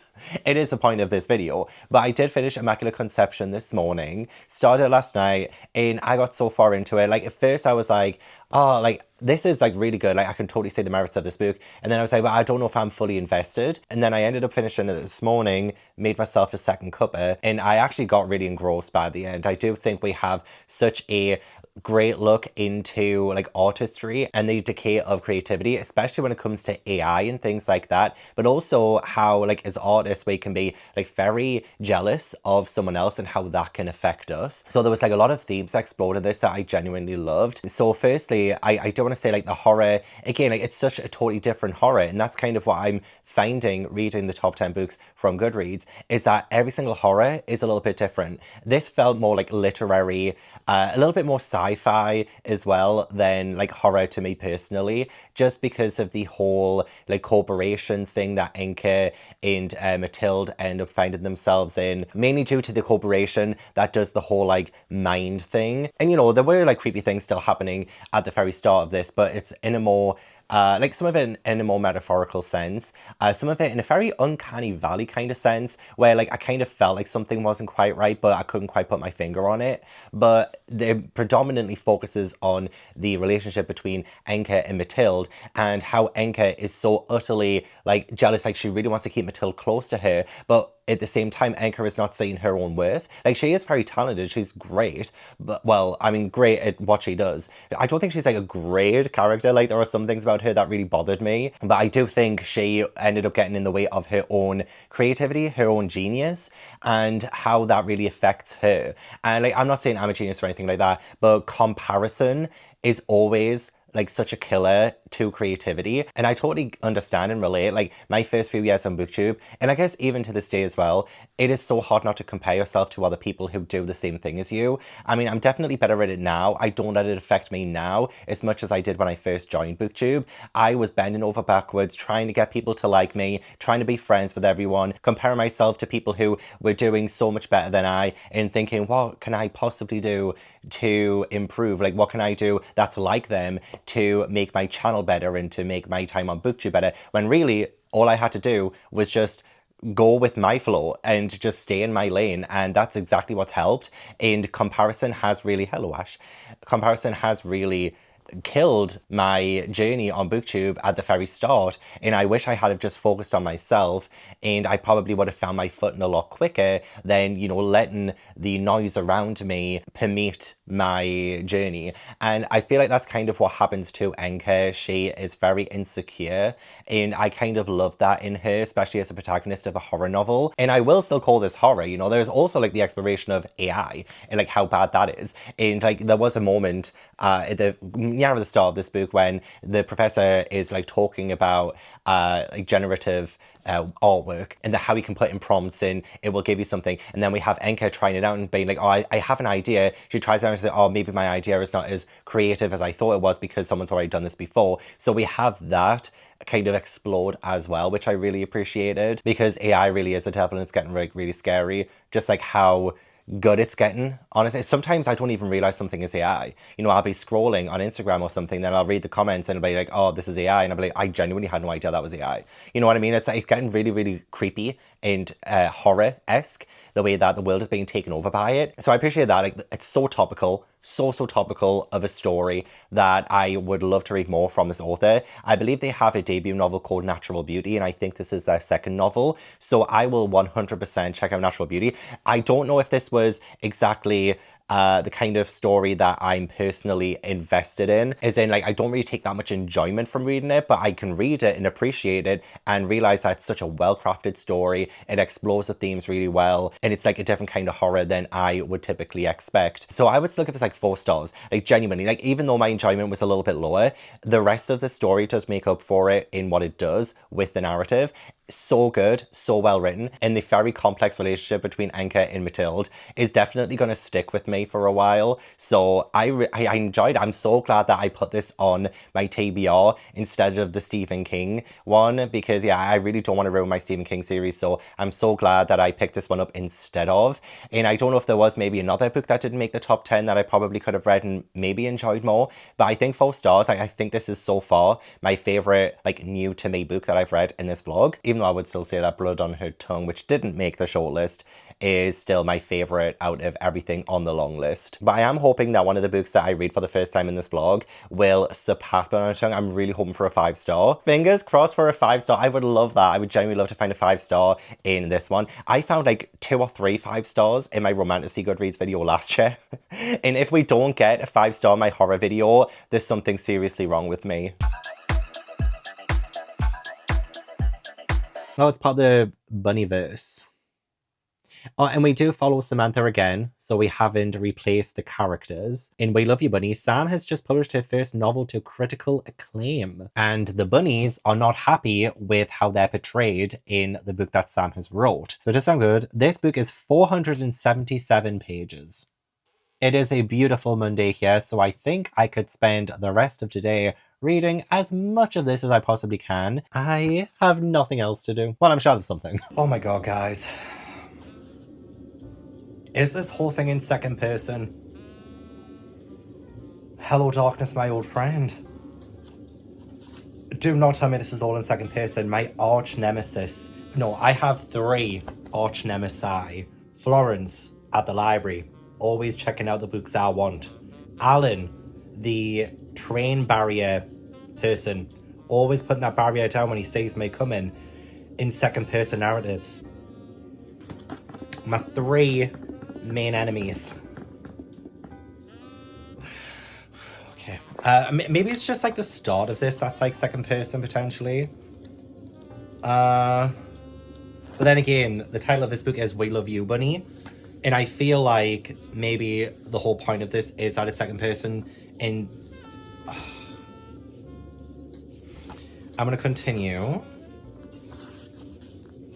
It is the point of this video. But I did finish Immaculate Conception this morning, started last night, and I got so far into it. Like at first I was like, oh, like this is like really good. Like I can totally see the merits of this book. And then I was like, well, I don't know if I'm fully invested. And then I ended up finishing it this morning, made myself a second cuppa, and I actually got really engrossed by the end. I do think we have such a great look into like artistry and the decay of creativity, especially when it comes to AI and things like that, but also how like as artists we can be like very jealous of someone else and how that can affect us. So there was like a lot of themes explored in this that I genuinely loved. So firstly, I do want to say like the horror, again, like it's such a totally different horror, and that's kind of what I'm finding reading the top 10 books from Goodreads, is that every single horror is a little bit different. This felt more like literary, a little bit more sci-fi as well than like horror to me personally, just because of the whole like corporation thing that Inca and Matilde end up finding themselves in, mainly due to the corporation that does the whole like mind thing. And you know, there were like creepy things still happening at the very start of this, but it's in a more like some of it in a more metaphorical sense, some of it in a very uncanny valley kind of sense, where like I kind of felt like something wasn't quite right, but I couldn't quite put my finger on it. But it predominantly focuses on the relationship between Enka and Matilde, and how Enka is so utterly like jealous, like she really wants to keep Matilde close to her, but at the same time, Enka is not seeing her own worth. Like, she is very talented, she's great, but, well, I mean, great at what she does. I don't think she's, like, a great character. Like, there are some things about her that really bothered me, but I do think she ended up getting in the way of her own creativity, her own genius, and how that really affects her. And, like, I'm not saying I'm a genius or anything like that, but comparison is always like such a killer to creativity, and I totally understand and relate. Like my first few years on BookTube, and I guess even to this day as well, it is so hard not to compare yourself to other people who do the same thing as you. I mean, I'm definitely better at it now. I don't let it affect me now as much as I did when I first joined BookTube. I was bending over backwards trying to get people to like me, trying to be friends with everyone, comparing myself to people who were doing so much better than I, and thinking, what can I possibly do to improve? Like, what can I do that's like them to make my channel better and to make my time on BookTube better? When really, all I had to do was just go with my flow and just stay in my lane, and that's exactly what's helped. And comparison has really, hello Ash, comparison has really killed my journey on BookTube at the very start, and I wish I had have just focused on myself, and I probably would have found my footing a lot quicker than, you know, letting the noise around me permit my journey. And I feel like that's kind of what happens to Enka. She is very insecure, and I kind of love that in her, especially as a protagonist of a horror novel. And I will still call this horror, you know. There's also like the exploration of AI and like how bad that is, and like there was a moment at the near the start of this book when the professor is like talking about like generative artwork and how you can put in prompts and it will give you something, and then we have Enka trying it out and being like, oh, I have an idea. She tries it out and says, oh, maybe my idea is not as creative as I thought it was because someone's already done this before. So we have that kind of explode as well, which I really appreciated, because AI really is a devil and it's getting like really scary, just like how good it's getting. Honestly, sometimes I don't even realize something is AI. You know, I'll be scrolling on Instagram or something, then I'll read the comments and it'll be like, oh, this is AI, and I'll be like, I genuinely had no idea that was AI. You know what I mean? It's getting really, really creepy and horror-esque, the way that the world is being taken over by it. So I appreciate that. Like, it's so topical, so topical of a story that I would love to read more from this author. I believe they have a debut novel called Natural Beauty, and I think this is their second novel. So I will 100% check out Natural Beauty. I don't know if this was exactly the kind of story that I'm personally invested in. As in, like, I don't really take that much enjoyment from reading it, but I can read it and appreciate it and realize that it's such a well-crafted story. It explores the themes really well, and it's like a different kind of horror than I would typically expect. So I would still give this like 4 stars. Like, genuinely, like, even though my enjoyment was a little bit lower, the rest of the story does make up for it in what it does with the narrative. So good, so well written, and the very complex relationship between Enka and Mathilde is definitely going to stick with me for a while. So I enjoyed it. I'm so glad that I put this on my TBR instead of the Stephen King one, because yeah, I really don't want to ruin my Stephen King series, so I'm so glad that I picked this one up instead of. And I don't know if there was maybe another book that didn't make the top 10 that I probably could have read and maybe enjoyed more, but I think 4 stars. I think this is so far my favorite like new to me book that I've read in this vlog, even though I would still say that Blood on Her Tongue, which didn't make the shortlist, is still my favorite out of everything on the long list. But I am hoping that one of the books that I read for the first time in this vlog will surpass Blood on Her Tongue. I'm really hoping for a 5-star. Fingers crossed for a 5-star. I would love that. I would genuinely love to find a 5-star in this one. I found like 2 or 3 5-stars in my Romantasy Goodreads video last year. And if we don't get a 5-star in my horror video, there's something seriously wrong with me. Oh, it's part of the Bunnyverse. Oh, and we do follow Samantha again, so we haven't replaced the characters. In We Love You Bunny, Sam has just published her first novel to critical acclaim, and the bunnies are not happy with how they're portrayed in the book that Sam has wrote. So to sound good, this book is 477 pages. It is a beautiful Monday here, so I think I could spend the rest of today reading as much of this as I possibly can. I have nothing else to do. Well, I'm sure there's something. Oh my god, guys. Is this whole thing in second person? Hello, darkness, my old friend. Do not tell me this is all in second person. My arch nemesis. No, I have 3 arch nemesi. Florence at the library, always checking out the books I want. Alan, the train barrier person, always putting that barrier down when he sees me coming, in second person narratives. My 3 main enemies. Okay. Maybe it's just like the start of this that's like second person potentially. But then again, the title of this book is We Love You Bunny, and I feel like maybe the whole point of this is that it's second person, and I'm gonna continue.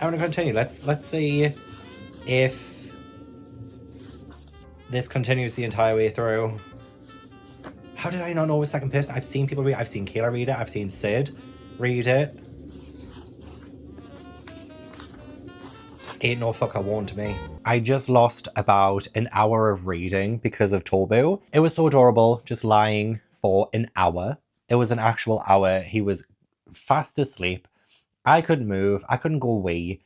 Let's see if this continues the entire way through. How did I not know a second person? I've seen people read it. I've seen Kayla read it. I've seen Sid read it. Ain't no fucker warned me. I just lost about an hour of reading because of Tobu. It was so adorable, just lying for an hour. It was an actual hour. He was fast asleep. I couldn't move. I couldn't go wee.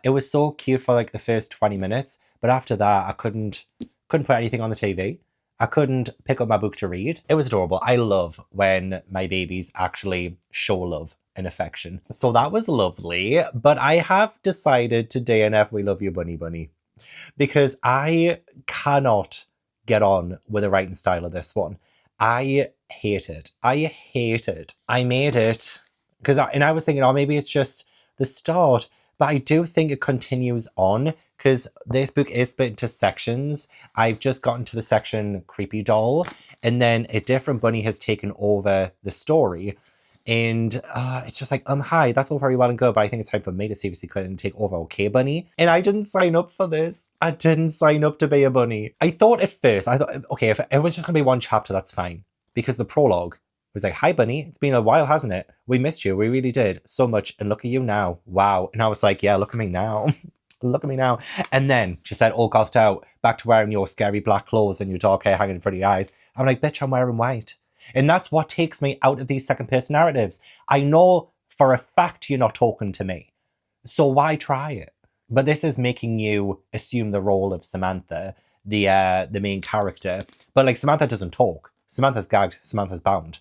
It was so cute for like the first 20 minutes, but after that, I couldn't put anything on the TV. I couldn't pick up my book to read. It was adorable. I love when my babies actually show love and affection. So that was lovely. But I have decided to DNF We Love You Bunny Bunny because I cannot get on with the writing style of this one. I hate it. I made it because I was thinking, oh, maybe it's just the start. But I do think it continues on because this book is split into sections. I've just gotten to the section Creepy Doll, and then a different bunny has taken over the story. And it's just like, hi, that's all very well and good, but I think it's time for me to seriously cut and take over OK Bunny. And I didn't sign up for this. I didn't sign up to be a bunny. I thought at first, okay, if it was just going to be one chapter, that's fine. Because the prologue was like, hi, bunny, it's been a while, hasn't it? We missed you. We really did. So much. And look at you now. Wow. And I was like, yeah, look at me now. Look at me now. And then she said, all gothed out, back to wearing your scary black clothes and your dark hair hanging in front of your eyes. I'm like, bitch, I'm wearing white. And that's what takes me out of these second person narratives. I know for a fact you're not talking to me. So why try it? But this is making you assume the role of Samantha, the main character. But like Samantha doesn't talk. Samantha's gagged. Samantha's bound.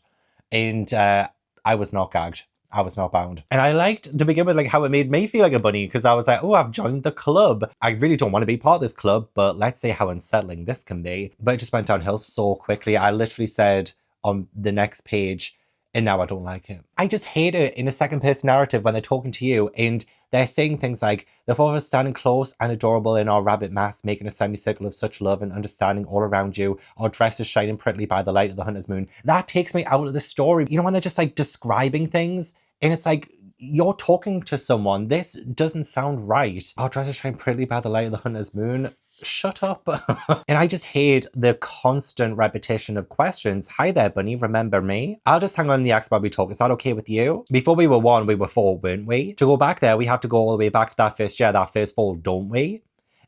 And I was not gagged. I was not bound. And I liked to begin with like how it made me feel like a bunny because I was like, oh, I've joined the club. I really don't want to be part of this club, but let's see how unsettling this can be. But it just went downhill so quickly. I literally said on the next page, and now I don't like it. I just hate it in a second person narrative when they're talking to you and they're saying things like, the four of us standing close and adorable in our rabbit masks, making a semicircle of such love and understanding all around you, our dresses shining prettily by the light of the hunter's moon. That takes me out of the story. You know, when they're just like describing things and it's like, you're talking to someone. This doesn't sound right. Our dresses shine prettily by the light of the hunter's moon. Shut up. And I just hate the constant repetition of questions. Hi there, bunny. Remember me? I'll just hang on the axe while we talk. Is that okay with you? Before we were one, we were four, weren't we? To go back there, we have to go all the way back to that first year, that first fall, don't we?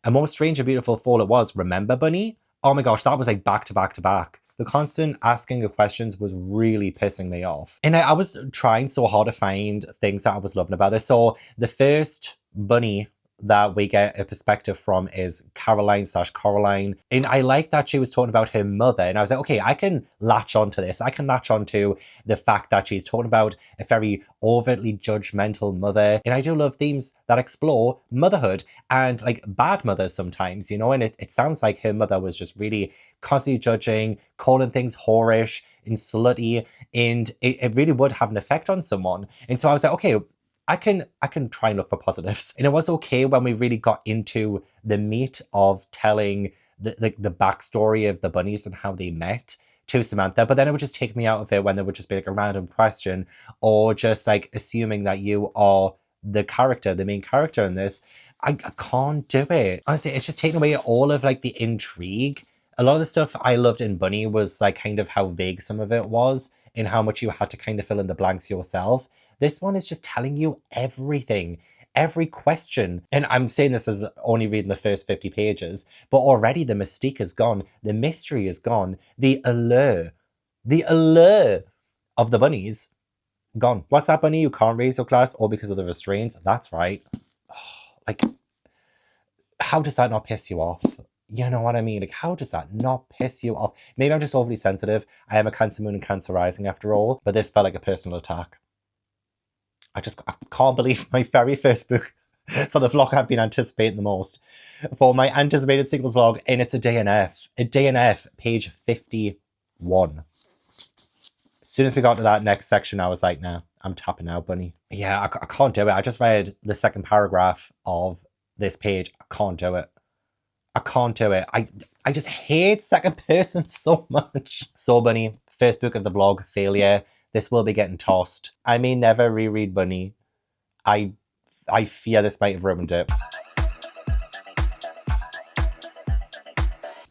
A more strange and beautiful fall it was. Remember, bunny? Oh my gosh, that was like back to back to back. The constant asking of questions was really pissing me off. And I was trying so hard to find things that I was loving about this. So the first bunny that we get a perspective from is Caroline/Coraline. And I like that she was talking about her mother. And I was like, okay, I can latch onto this. I can latch onto the fact that she's talking about a very overtly judgmental mother. And I do love themes that explore motherhood and like bad mothers sometimes, you know, and it sounds like her mother was just really constantly judging, calling things whorish and slutty. And it really would have an effect on someone. And so I was like, okay, I can try and look for positives. And it was okay when we really got into the meat of telling the backstory of the bunnies and how they met to Samantha. But then it would just take me out of it when there would just be like a random question or just like assuming that you are the character, the main character in this. I can't do it. Honestly, it's just taking away all of like the intrigue. A lot of the stuff I loved in Bunny was like kind of how vague some of it was and how much you had to kind of fill in the blanks yourself. This one is just telling you everything, every question. And I'm saying this as only reading the first 50 pages, but already the mystique is gone. The mystery is gone. The allure of the bunnies, gone. What's that, bunny? You can't raise your glass all because of the restraints? That's right. Like, how does that not piss you off? You know what I mean? Like, how does that not piss you off? Maybe I'm just overly sensitive. I am a Cancer moon and Cancer rising after all, but this felt like a personal attack. I can't believe my very first book for the vlog I've been anticipating the most. For my anticipated sequels vlog, and it's a DNF. A DNF, page 51. As soon as we got to that next section, I was like, nah, I'm tapping out, bunny. Yeah, I can't do it. I just read the second paragraph of this page. I can't do it. I can't do it. I just hate second person so much. So, bunny, first book of the vlog, failure. This will be getting tossed. I may never reread Bunny. I fear this might have ruined it.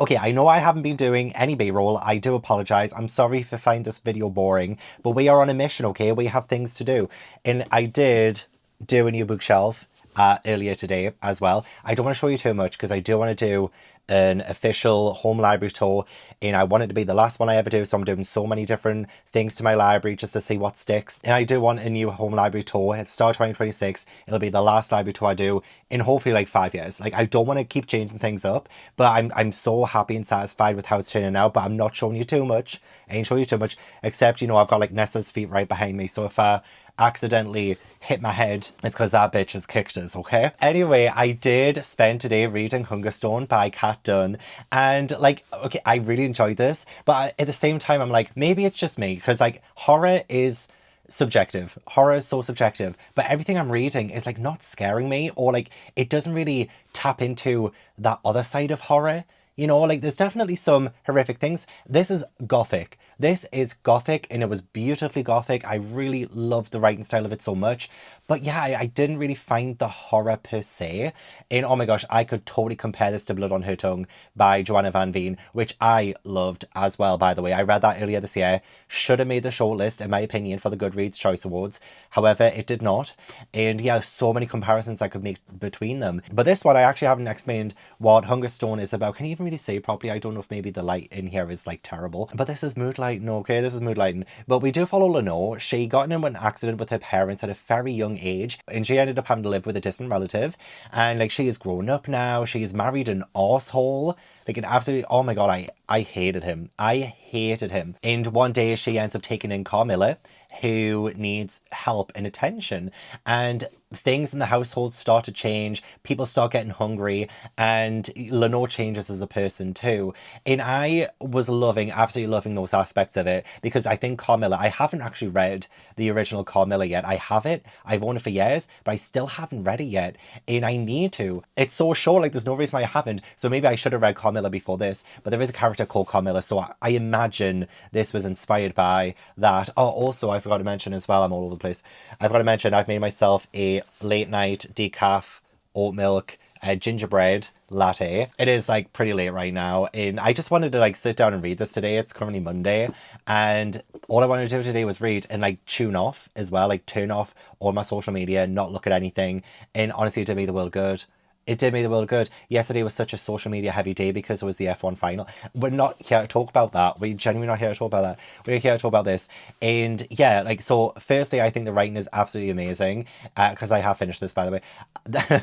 Okay, I know I haven't been doing any B-roll. I do apologise. I'm sorry if you find this video boring, but we are on a mission, okay? We have things to do. And I did do a new bookshelf earlier today as well. I don't want to show you too much because I do want to do an official home library tour, and I want it to be the last one I ever do, so I'm doing so many different things to my library just to see what sticks. And I do want a new home library tour. It's start 2026. It'll be the last library tour I do in hopefully like 5 years. Like, I don't want to keep changing things up, but I'm so happy and satisfied with how it's turning out. But I'm not showing you too much. I ain't showing you too much, except, you know, I've got like Nessa's feet right behind me, so if I accidentally hit my head, it's because that bitch has kicked us, okay? Anyway, I did spend today reading Hungerstone by Kat Dunn, and like, okay, I really enjoyed this, but at the same time, I'm like, maybe it's just me, because like, horror is subjective. Horror is so subjective, but everything I'm reading is like not scaring me, or like, it doesn't really tap into that other side of horror. You know, like, there's definitely some horrific things. This is gothic. This is gothic, and it was beautifully gothic. I really loved the writing style of it so much. But yeah, I didn't really find the horror per se. And oh my gosh, I could totally compare this to Blood on Her Tongue by Joanna Van Veen, which I loved as well, by the way. I read that earlier this year. Should have made the shortlist, in my opinion, for the Goodreads Choice Awards. However, it did not. And yeah, so many comparisons I could make between them. But this one, I actually haven't explained what Hungerstone is about. Can you even really say properly? I don't know if maybe the light in here is like terrible. But this is mood lighting, okay? This is mood lighting. But we do follow Lenore. She got into an accident with her parents at a very young age, and she ended up having to live with a distant relative. And like, she is grown up now. She's married an arsehole. Like, an absolutely, oh my god, I hated him. I hated him. And one day she ends up taking in Carmilla, who needs help and attention, and things in the household start to change. People start getting hungry, and Lenore changes as a person too. And I was absolutely loving those aspects of it, because I think Carmilla, I haven't actually read the original Carmilla yet. I have it, I've owned it for years, but I still haven't read it yet, and I need to. It's so short, like, there's no reason why I haven't, so maybe I should have read Carmilla before this. But there is a character called Carmilla, so I imagine this was inspired by that. Oh, also, I forgot to mention as well, I'm all over the place. I forgot to mention I've made myself a late night decaf oat milk gingerbread latte. It is like pretty late right now, and I just wanted to like sit down and read this today. It's currently Monday, and all I wanted to do today was read and like tune off as well, like turn off all my social media, not look at anything. And honestly, it did me the world good. It did me the world good. Yesterday was such a social media heavy day because it was the F1 final. We're not here to talk about that. We're genuinely not here to talk about that. We're here to talk about this. And yeah, like, so firstly, I think the writing is absolutely amazing, because I have finished this, by the way.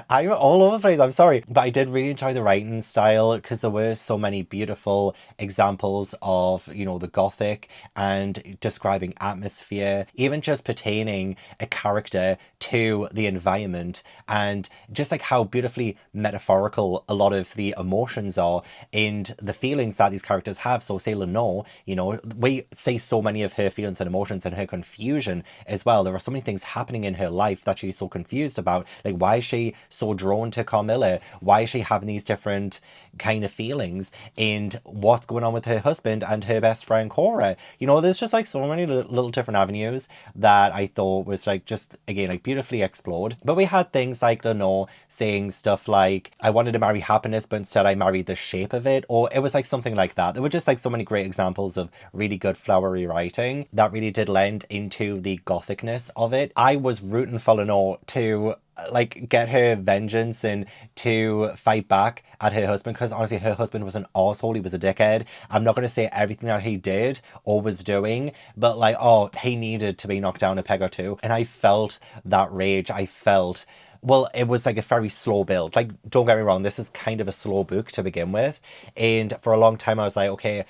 I'm all over the place, I'm sorry. But I did really enjoy the writing style, because there were so many beautiful examples of, you know, the gothic, and describing atmosphere, even just pertaining a character to the environment, and just like how beautifully metaphorical a lot of the emotions are and the feelings that these characters have. So say Lenore, you know, we see so many of her feelings and emotions and her confusion as well. There are so many things happening in her life that she's so confused about. Like, why is she so drawn to Carmilla? Why is she having these different kind of feelings? And what's going on with her husband and her best friend Cora? You know, there's just like so many little different avenues that I thought was like, just again, like beautifully explored. But we had things like Lenore saying stuff like, I wanted to marry happiness, but instead I married the shape of it, or it was like something like that. There were just like so many great examples of really good flowery writing that really did lend into the gothicness of it. I was rooting for Lenore to like get her vengeance and to fight back at her husband, because honestly her husband was an arsehole. He was a dickhead. I'm not going to say everything that he did or was doing, but like, oh, he needed to be knocked down a peg or two. And I felt that rage. I felt, well, it was like a very slow build. Like, don't get me wrong, this is kind of a slow book to begin with. And for a long time I was like, okay,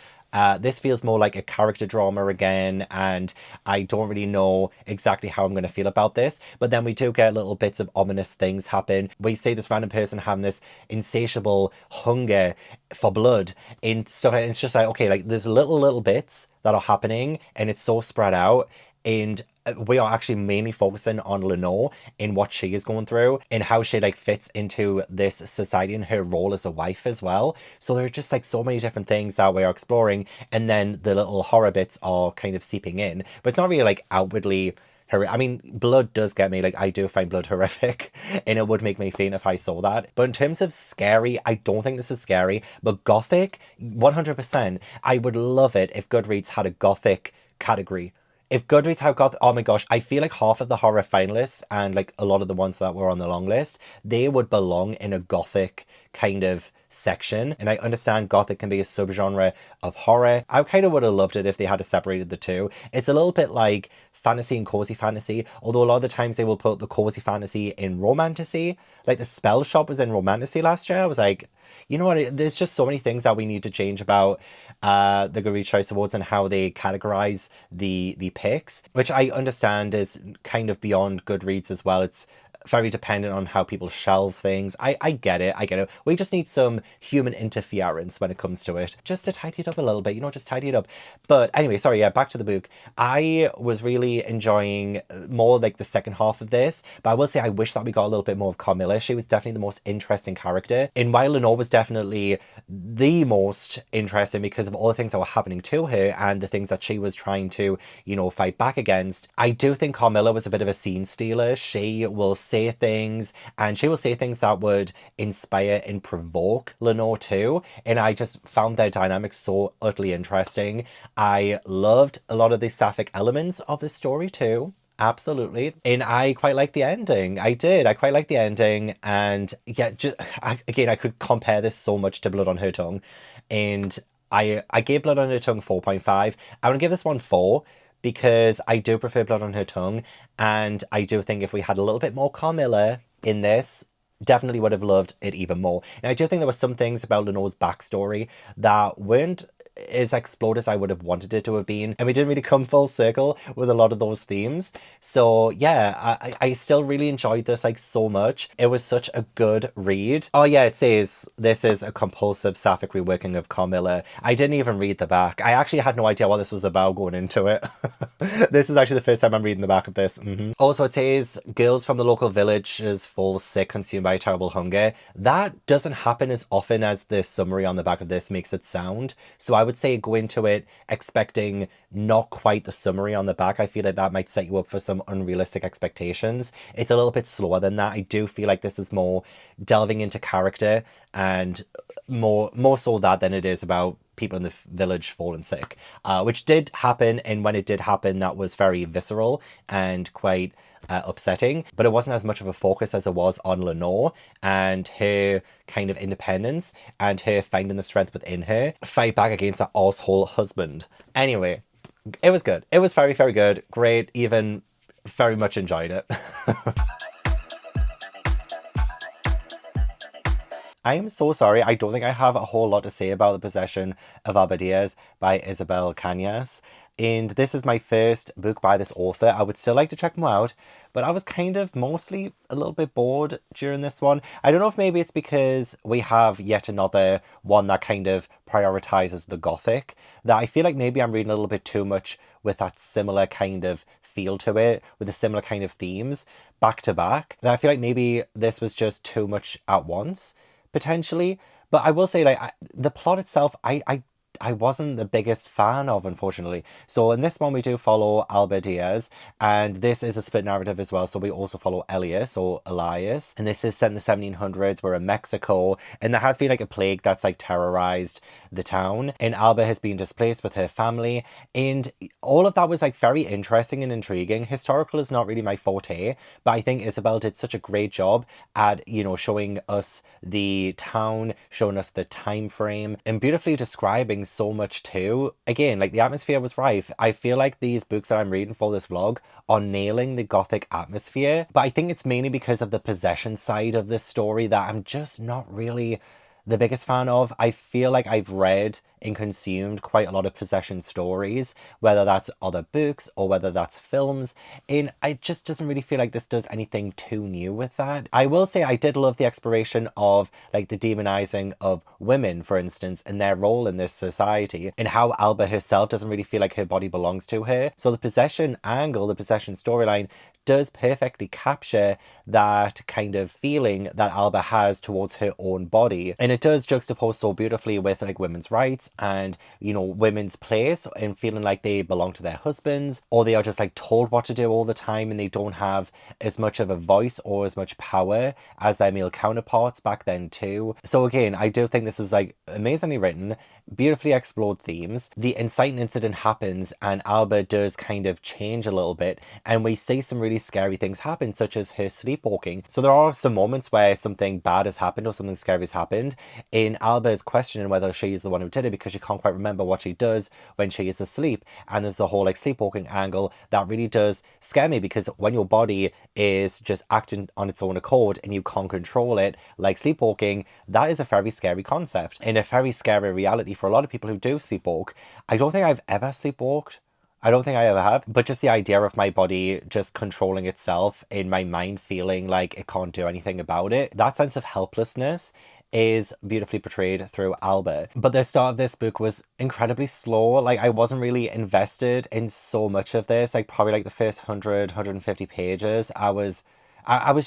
this feels more like a character drama again, and I don't really know exactly how I'm going to feel about this. But then we do get little bits of ominous things happen. We see this random person having this insatiable hunger for blood and stuff. It's just like, okay, like, there's little bits that are happening, and it's so spread out. And we are actually mainly focusing on Lenore in what she is going through and how she like fits into this society and her role as a wife as well. So there's just like so many different things that we're exploring, and then the little horror bits are kind of seeping in, but it's not really like outwardly. I mean, blood does get me. Like, I do find blood horrific, and it would make me faint if I saw that. But in terms of scary, I don't think this is scary. But gothic, 100%. I would love it if Goodreads had a gothic category. If Goodreads had got, oh my gosh, I feel like half of the horror finalists and like a lot of the ones that were on the long list, they would belong in a gothic kind of section. And I understand gothic can be a subgenre of horror. I kind of would have loved it if they had separated the two. It's a little bit like fantasy and cozy fantasy, although a lot of the times they will put the cozy fantasy in romantasy. Like the Spell Shop was in romantasy last year. I was like, you know what, there's just so many things that we need to change about the Goodreads Choice Awards and how they categorize the picks, which I understand is kind of beyond Goodreads as well. It's very dependent on how people shelve things. I get it, I get it. We just need some human interference when it comes to it. Just to tidy it up a little bit, just tidy it up. But anyway, sorry, yeah, back to the book. I was really enjoying more like the second half of this, but I will say I wish that we got a little bit more of Carmilla. She was definitely the most interesting character. And while Lenore was definitely the most interesting because of all the things that were happening to her and the things that she was trying to, fight back against, I do think Carmilla was a bit of a scene stealer. She will say things, and she will say things that would inspire and provoke Lenore too, and I just found their dynamic so utterly interesting. I loved a lot of the sapphic elements of the story too. Absolutely. And I quite like the ending. I did. I quite like the ending. And yeah, again, I could compare this so much to Blood on Her Tongue. And I gave Blood on Her Tongue 4.5. I'm going to give this one 4 because I do prefer Blood on Her Tongue. And I do think if we had a little bit more Carmilla in this, definitely would have loved it even more. And I do think there were some things about Lenore's backstory that weren't as explored as I would have wanted it to have been, and we didn't really come full circle with a lot of those themes. So yeah, I still really enjoyed this like so much. It was such a good read. Oh yeah, it says this is a compulsive sapphic reworking of Carmilla. I didn't even read the back. I actually had no idea what this was about going into it. This is actually the first time I'm reading the back of this. Also, it says girls from the local villages fall sick, consumed by terrible hunger. That doesn't happen as often as the summary on the back of this makes it sound. So I would say go into it expecting not quite the summary on the back. I feel like that might set you up for some unrealistic expectations. It's a little bit slower than that. I do feel like this is more delving into character and more so that than it is about people in the village falling sick, which did happen, and when it did happen, that was very visceral and quite upsetting, but it wasn't as much of a focus as it was on Lenore and her kind of independence and her finding the strength within her fight back against that arsehole husband. Anyway, it was good. It was very, very good. Great. Even very much enjoyed it. I am so sorry. I don't think I have a whole lot to say about The Possession of Alba Diaz by Isabel Canas. And this is my first book by this author. I would still like to check more out, but I was kind of mostly a little bit bored during this one. I don't know if maybe it's because we have yet another one that kind of prioritizes the gothic, that I feel like maybe I'm reading a little bit too much with that similar kind of feel to it, with the similar kind of themes back to back, that I feel like maybe this was just too much at once, potentially. But I will say, like, the plot itself, I wasn't the biggest fan of, unfortunately. So in this one, we do follow Alba Diaz, and this is a split narrative as well. So we also follow Elias or Elias, and this is set in the 1700s. We're in Mexico, and there has been like a plague that's like terrorized the town, and Alba has been displaced with her family, and all of that was like very interesting and intriguing. Historical is not really my forte, but I think Isabel did such a great job at, showing us the town, showing us the time frame, and beautifully describing so much too. Again, like the atmosphere was right. I feel like these books that I'm reading for this vlog are nailing the gothic atmosphere, but I think it's mainly because of the possession side of this story that I'm just not really the biggest fan of. I feel like I've read and consumed quite a lot of possession stories, whether that's other books or whether that's films, and I just doesn't really feel like this does anything too new with that. I will say I did love the exploration of like the demonizing of women, for instance, and their role in this society, and how Alba herself doesn't really feel like her body belongs to her. So the possession angle, the possession storyline, does perfectly capture that kind of feeling that Alba has towards her own body. And it does juxtapose so beautifully with like women's rights and, you know, women's place and feeling like they belong to their husbands, or they are just like told what to do all the time and they don't have as much of a voice or as much power as their male counterparts back then too. So again, I do think this was like amazingly written, beautifully explored themes. The inciting incident happens and Alba does kind of change a little bit, and we see some really scary things happen, such as her sleepwalking. So there are some moments where something bad has happened or something scary has happened, and Alba is questioning whether she's the one who did it because she can't quite remember what she does when she is asleep. And there's the whole like sleepwalking angle that really does scare me, because when your body is just acting on its own accord and you can't control it, like sleepwalking, that is a very scary concept and a very scary reality for a lot of people who do sleepwalk. I don't think I've ever sleepwalked. I don't think I ever have, but just the idea of my body just controlling itself and my mind feeling like it can't do anything about it, that sense of helplessness is beautifully portrayed through Alba. But the start of this book was incredibly slow. Like, I wasn't really invested in so much of this. Like, probably like the first 150 pages, I was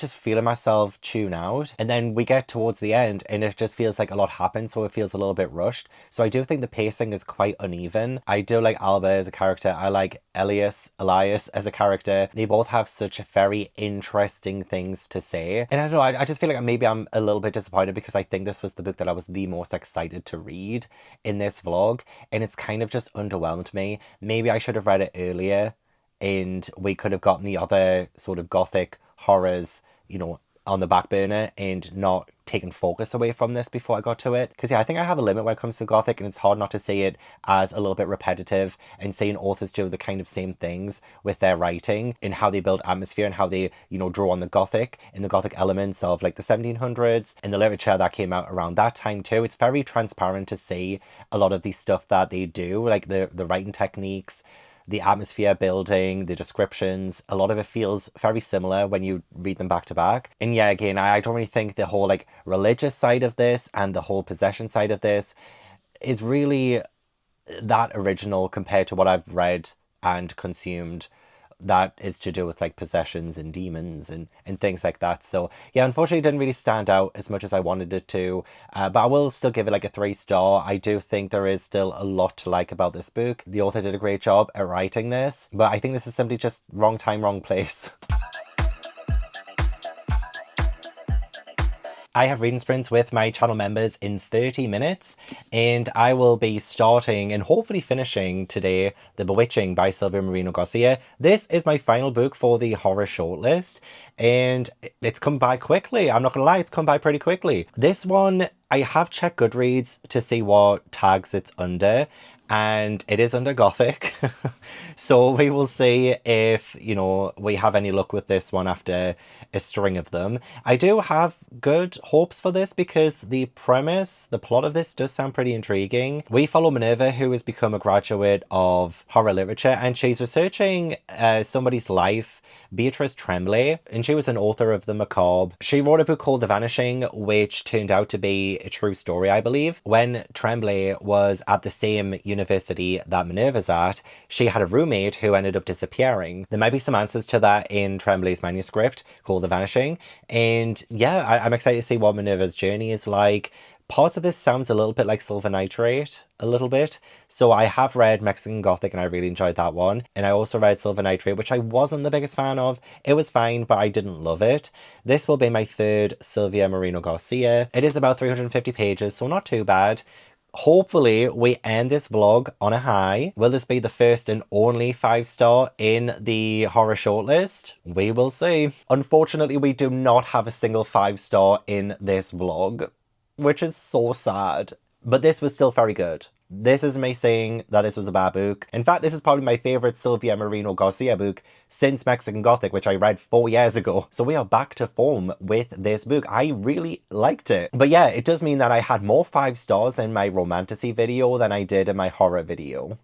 just feeling myself tune out. And then we get towards the end and it just feels like a lot happens, so it feels a little bit rushed. So I do think the pacing is quite uneven. I do like Alba as a character. I like Elias as a character. They both have such very interesting things to say. And I don't know, I just feel like maybe I'm a little bit disappointed because I think this was the book that I was the most excited to read in this vlog. And it's kind of just underwhelmed me. Maybe I should have read it earlier and we could have gotten the other sort of gothic horrors, you know, on the back burner and not taken focus away from this before I got to it. Because yeah, I think I have a limit when it comes to gothic, and it's hard not to see it as a little bit repetitive and seeing authors do the kind of same things with their writing and how they build atmosphere and how they, you know, draw on the gothic and the gothic elements of like the 1700s and the literature that came out around that time too. It's very transparent to see a lot of the stuff that they do, like the writing techniques, the atmosphere building, the descriptions. A lot of it feels very similar when you read them back to back. And yeah, again, I don't really think the whole like religious side of this and the whole possession side of this is really that original compared to what I've read and consumed that is to do with like possessions and demons and things like that. So yeah, unfortunately it didn't really stand out as much as I wanted it to, but I will still give it like a 3-star. I do think there is still a lot to like about this book. The author did a great job at writing this, but I think this is simply just wrong time, wrong place. I have reading sprints with my channel members in 30 minutes, and I will be starting and hopefully finishing today The Bewitching by Silvia Moreno-Garcia. This is my final book for the horror shortlist, and it's come by quickly. I'm not gonna lie, it's come by pretty quickly. This one, I have checked Goodreads to see what tags it's under, and it is under Gothic. So we will see if, you know, we have any luck with this one after a string of them. I do have good hopes for this because the premise, the plot of this does sound pretty intriguing. We follow Minerva, who has become a graduate of horror literature, and she's researching somebody's life, Beatrice Tremblay, and she was an author of the macabre. She wrote a book called The Vanishing, which turned out to be a true story, I believe. When Tremblay was at the same university that Minerva's at, she had a roommate who ended up disappearing. There might be some answers to that in Tremblay's manuscript called The Vanishing, and yeah, I'm excited to see what Minerva's journey is like. Parts of this sounds a little bit like Silver Nitrate, a little bit. So I have read Mexican Gothic and I really enjoyed that one. And I also read Silver Nitrate, which I wasn't the biggest fan of. It was fine, but I didn't love it. This will be my third Silvia Moreno-Garcia. It is about 350 pages, so not too bad. Hopefully we end this vlog on a high. Will this be the first and only 5-star in the horror shortlist? We will see. Unfortunately, we do not have a single 5-star in this vlog, which is so sad. But this was still very good. This is me saying that this was a bad book. In fact, this is probably my favourite Silvia Moreno-Garcia book since Mexican Gothic, which I read 4 years ago. So we are back to form with this book. I really liked it. But yeah, it does mean that I had more 5 stars in my romantasy video than I did in my horror video.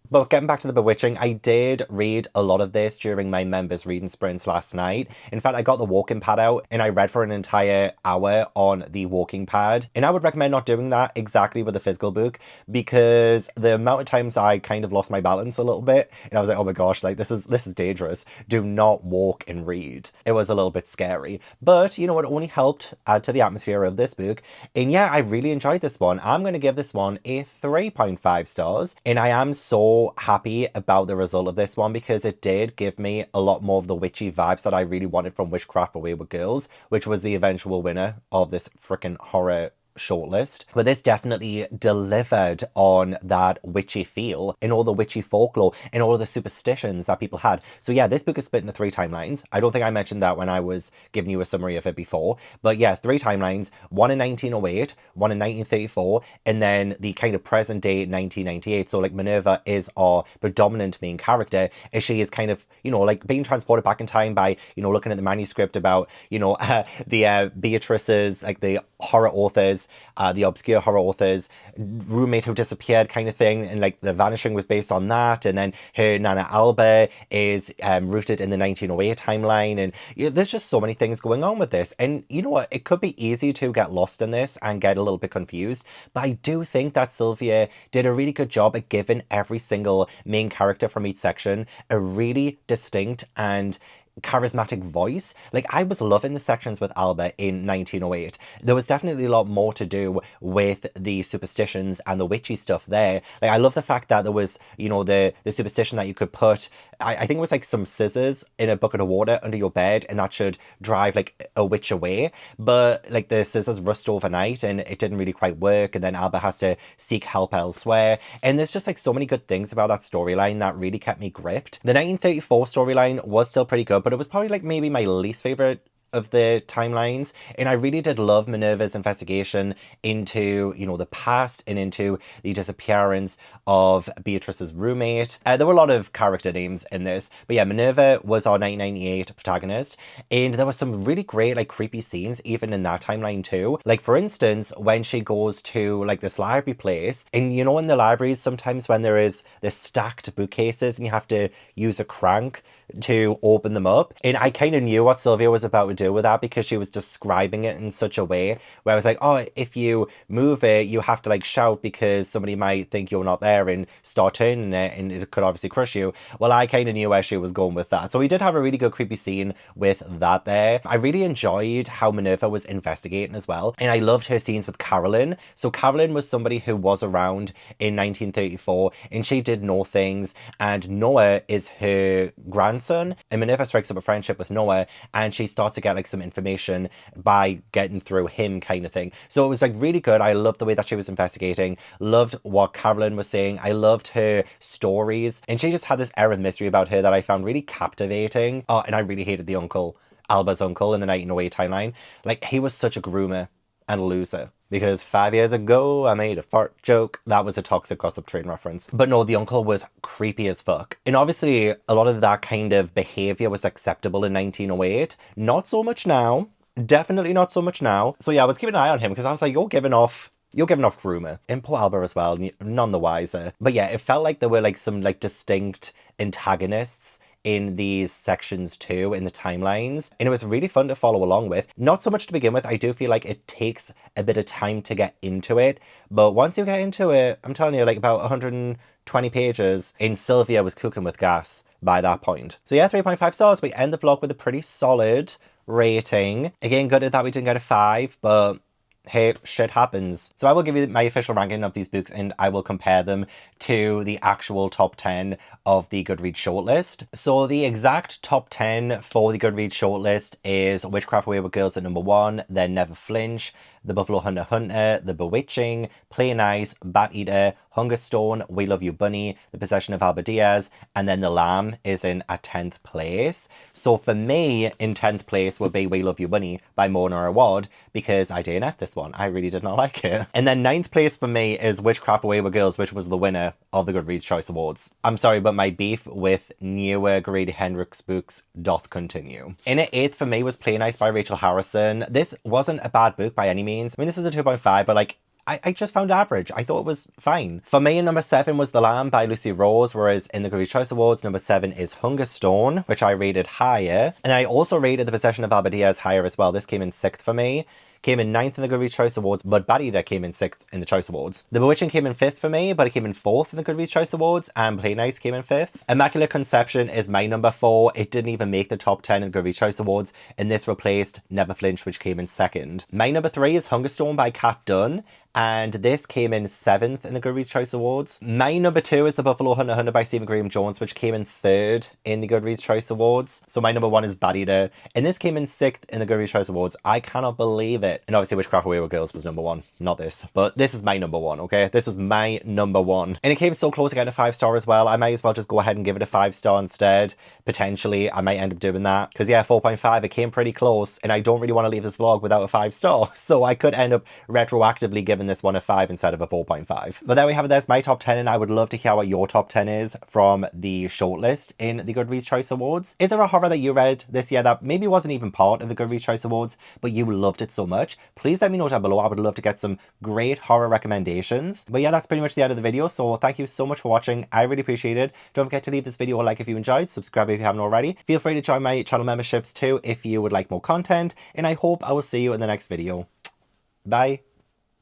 But getting back to the Bewitching, I did read a lot of this during my members reading sprints last night. In fact, I got the walking pad out and I read for an entire hour on the walking pad. And I would recommend not doing that exactly with a physical book, because the amount of times I kind of lost my balance a little bit and I was like, oh my gosh, like this is dangerous. Do not walk and read. It was a little bit scary. But you know, it only helped add to the atmosphere of this book. And yeah, I really enjoyed this one. I'm going to give this one a 3.5 stars. And I am so happy about the result of this one, because it did give me a lot more of the witchy vibes that I really wanted from Witchcraft for Wayward Girls, which was the eventual winner of this freaking horror shortlist. But this definitely delivered on that witchy feel and all the witchy folklore and all of the superstitions that people had. So yeah, this book is split into 3 timelines. I don't think I mentioned that when I was giving you a summary of it before, but yeah, 3 timelines, one in 1908, one in 1934, and then the kind of present day 1998. So like Minerva is our predominant main character, and she is kind of, you know, like being transported back in time by, you know, looking at the manuscript about, you know, the Beatrice's, like the horror authors, the obscure horror authors, roommate who disappeared kind of thing, and like the Vanishing was based on that, and then her Nana Alba is rooted in the 1908 timeline, and you know, there's just so many things going on with this. And you know what, it could be easy to get lost in this and get a little bit confused, but I do think that Silvia did a really good job at giving every single main character from each section a really distinct and charismatic voice. Like, I was loving the sections with Alba in 1908. There was definitely a lot more to do with the superstitions and the witchy stuff there. Like, I love the fact that there was, you know, the superstition that you could put, I think it was like some scissors in a bucket of water under your bed, and that should drive like a witch away. But like the scissors rust overnight and it didn't really quite work, and then Alba has to seek help elsewhere. And there's just like so many good things about that storyline that really kept me gripped. The 1934 storyline was still pretty good, but it was probably like maybe my least favorite of the timelines. And I really did love Minerva's investigation into, you know, the past and into the disappearance of Beatrice's roommate. There were a lot of character names in this, but yeah, Minerva was our 1998 protagonist, and there were some really great like creepy scenes even in that timeline too. Like, for instance, when she goes to like this library place, and you know, in the libraries sometimes when there is this stacked bookcases and you have to use a crank to open them up, and I kind of knew what Silvia was about to do with that, because she was describing it in such a way where I was like, oh, if you move it, you have to like shout because somebody might think you're not there and start turning it, and it could obviously crush you. Well, I kind of knew where she was going with that. So we did have a really good creepy scene with that there. I really enjoyed how Minerva was investigating as well, and I loved her scenes with Carolyn. So Carolyn was somebody who was around in 1934, and she did know things, and Noah is her grandson, and Minerva strikes up a friendship with Noah, and she starts to get like some information by getting through him kind of thing. So it was like really good. I loved the way that she was investigating, loved what Carolyn was saying, I loved her stories, and she just had this air of mystery about her that I found really captivating. Oh, and I really hated the uncle, Alba's uncle in the 1908 timeline. Like, he was such a groomer and a loser, because 5 years ago I made a fart joke. That was a Toxic Gossip Train reference. But no, the uncle was creepy as fuck. And obviously a lot of that kind of behavior was acceptable in 1908. Not so much now. Definitely not so much now. So yeah, I was keeping an eye on him, because I was like, you're giving off groomer. And poor Alba as well, none the wiser. But yeah, it felt like there were like some like distinct antagonists in these sections too, in the timelines, and it was really fun to follow along with. Not so much to begin with. I do feel like it takes a bit of time to get into it, but once you get into it, I'm telling you, like about 120 pages, and Silvia was cooking with gas by that point. So yeah, 3.5 stars. We end the vlog with a pretty solid rating. Again, gutted that we didn't get a 5, but hey, shit happens. So I will give you my official ranking of these books, and I will compare them to the actual top 10 of the Goodreads shortlist. So the exact top 10 for the Goodreads shortlist is Witchcraft Wayward Girls at number 1, then Never Flinch, The Buffalo Hunter Hunter, The Bewitching, Play Nice, Bat Eater, Hungerstone, We Love You Bunny, The Possession of Alba Diaz, and then The Lamb is in at 10th place. So for me, in 10th place would be We Love You Bunny by Mona Awad, because I DNF'd this one. I really did not like it. And then 9th place for me is Witchcraft Wayward Girls, which was the winner of the Goodreads Choice Awards. I'm sorry, but my beef with newer Grady Hendrix books doth continue. In at 8th for me was Play Nice by Rachel Harrison. This wasn't a bad book by any means. I mean, this was a 2.5, but like, I just found average. I thought it was fine. For me, number 7 was The Lamb by Lucy Rose, whereas in the Goodreads Choice Awards, number 7 is Hungerstone, which I rated higher. And I also rated The Possession of Alba Diaz higher as well. This came in 6th for me. Came in 9th in the Goodreads Choice Awards, but Badida came in 6th in the Choice Awards. The Bewitching came in 5th for me, but it came in 4th in the Goodreads Choice Awards, and Play Nice came in 5th. Immaculate Conception is my number 4. It didn't even make the top 10 in the Goodreads Choice Awards, and this replaced Never Flinch, which came in 2nd. My number 3 is Hungerstone by Kat Dunn, and this came in 7th in the Goodreads Choice Awards. My number 2 is The Buffalo Hunter by Stephen Graham Jones, which came in 3rd in the Goodreads Choice Awards. So my number 1 is Badida, and this came in 6th in the Goodreads Choice Awards. I cannot believe it. And obviously Witchcraft Wayward Girls was number 1, not this. But this is my number 1, okay? This was my number 1. And it came so close to getting a 5-star as well. I might as well just go ahead and give it a 5-star instead. Potentially, I might end up doing that. Because yeah, 4.5, it came pretty close, and I don't really want to leave this vlog without a 5-star. So I could end up retroactively giving this one a 5 instead of a 4.5. But there we have it. There's my top 10, and I would love to hear what your top 10 is from the shortlist in the Goodreads Choice Awards. Is there a horror that you read this year that maybe wasn't even part of the Goodreads Choice Awards, but you loved it so much? Please let me know down below. I would love to get some great horror recommendations. But yeah, that's pretty much the end of the video. So thank you so much for watching. I really appreciate it. Don't forget to leave this video a like if you enjoyed. Subscribe if you haven't already. Feel free to join my channel memberships too if you would like more content. And I hope I will see you in the next video. Bye.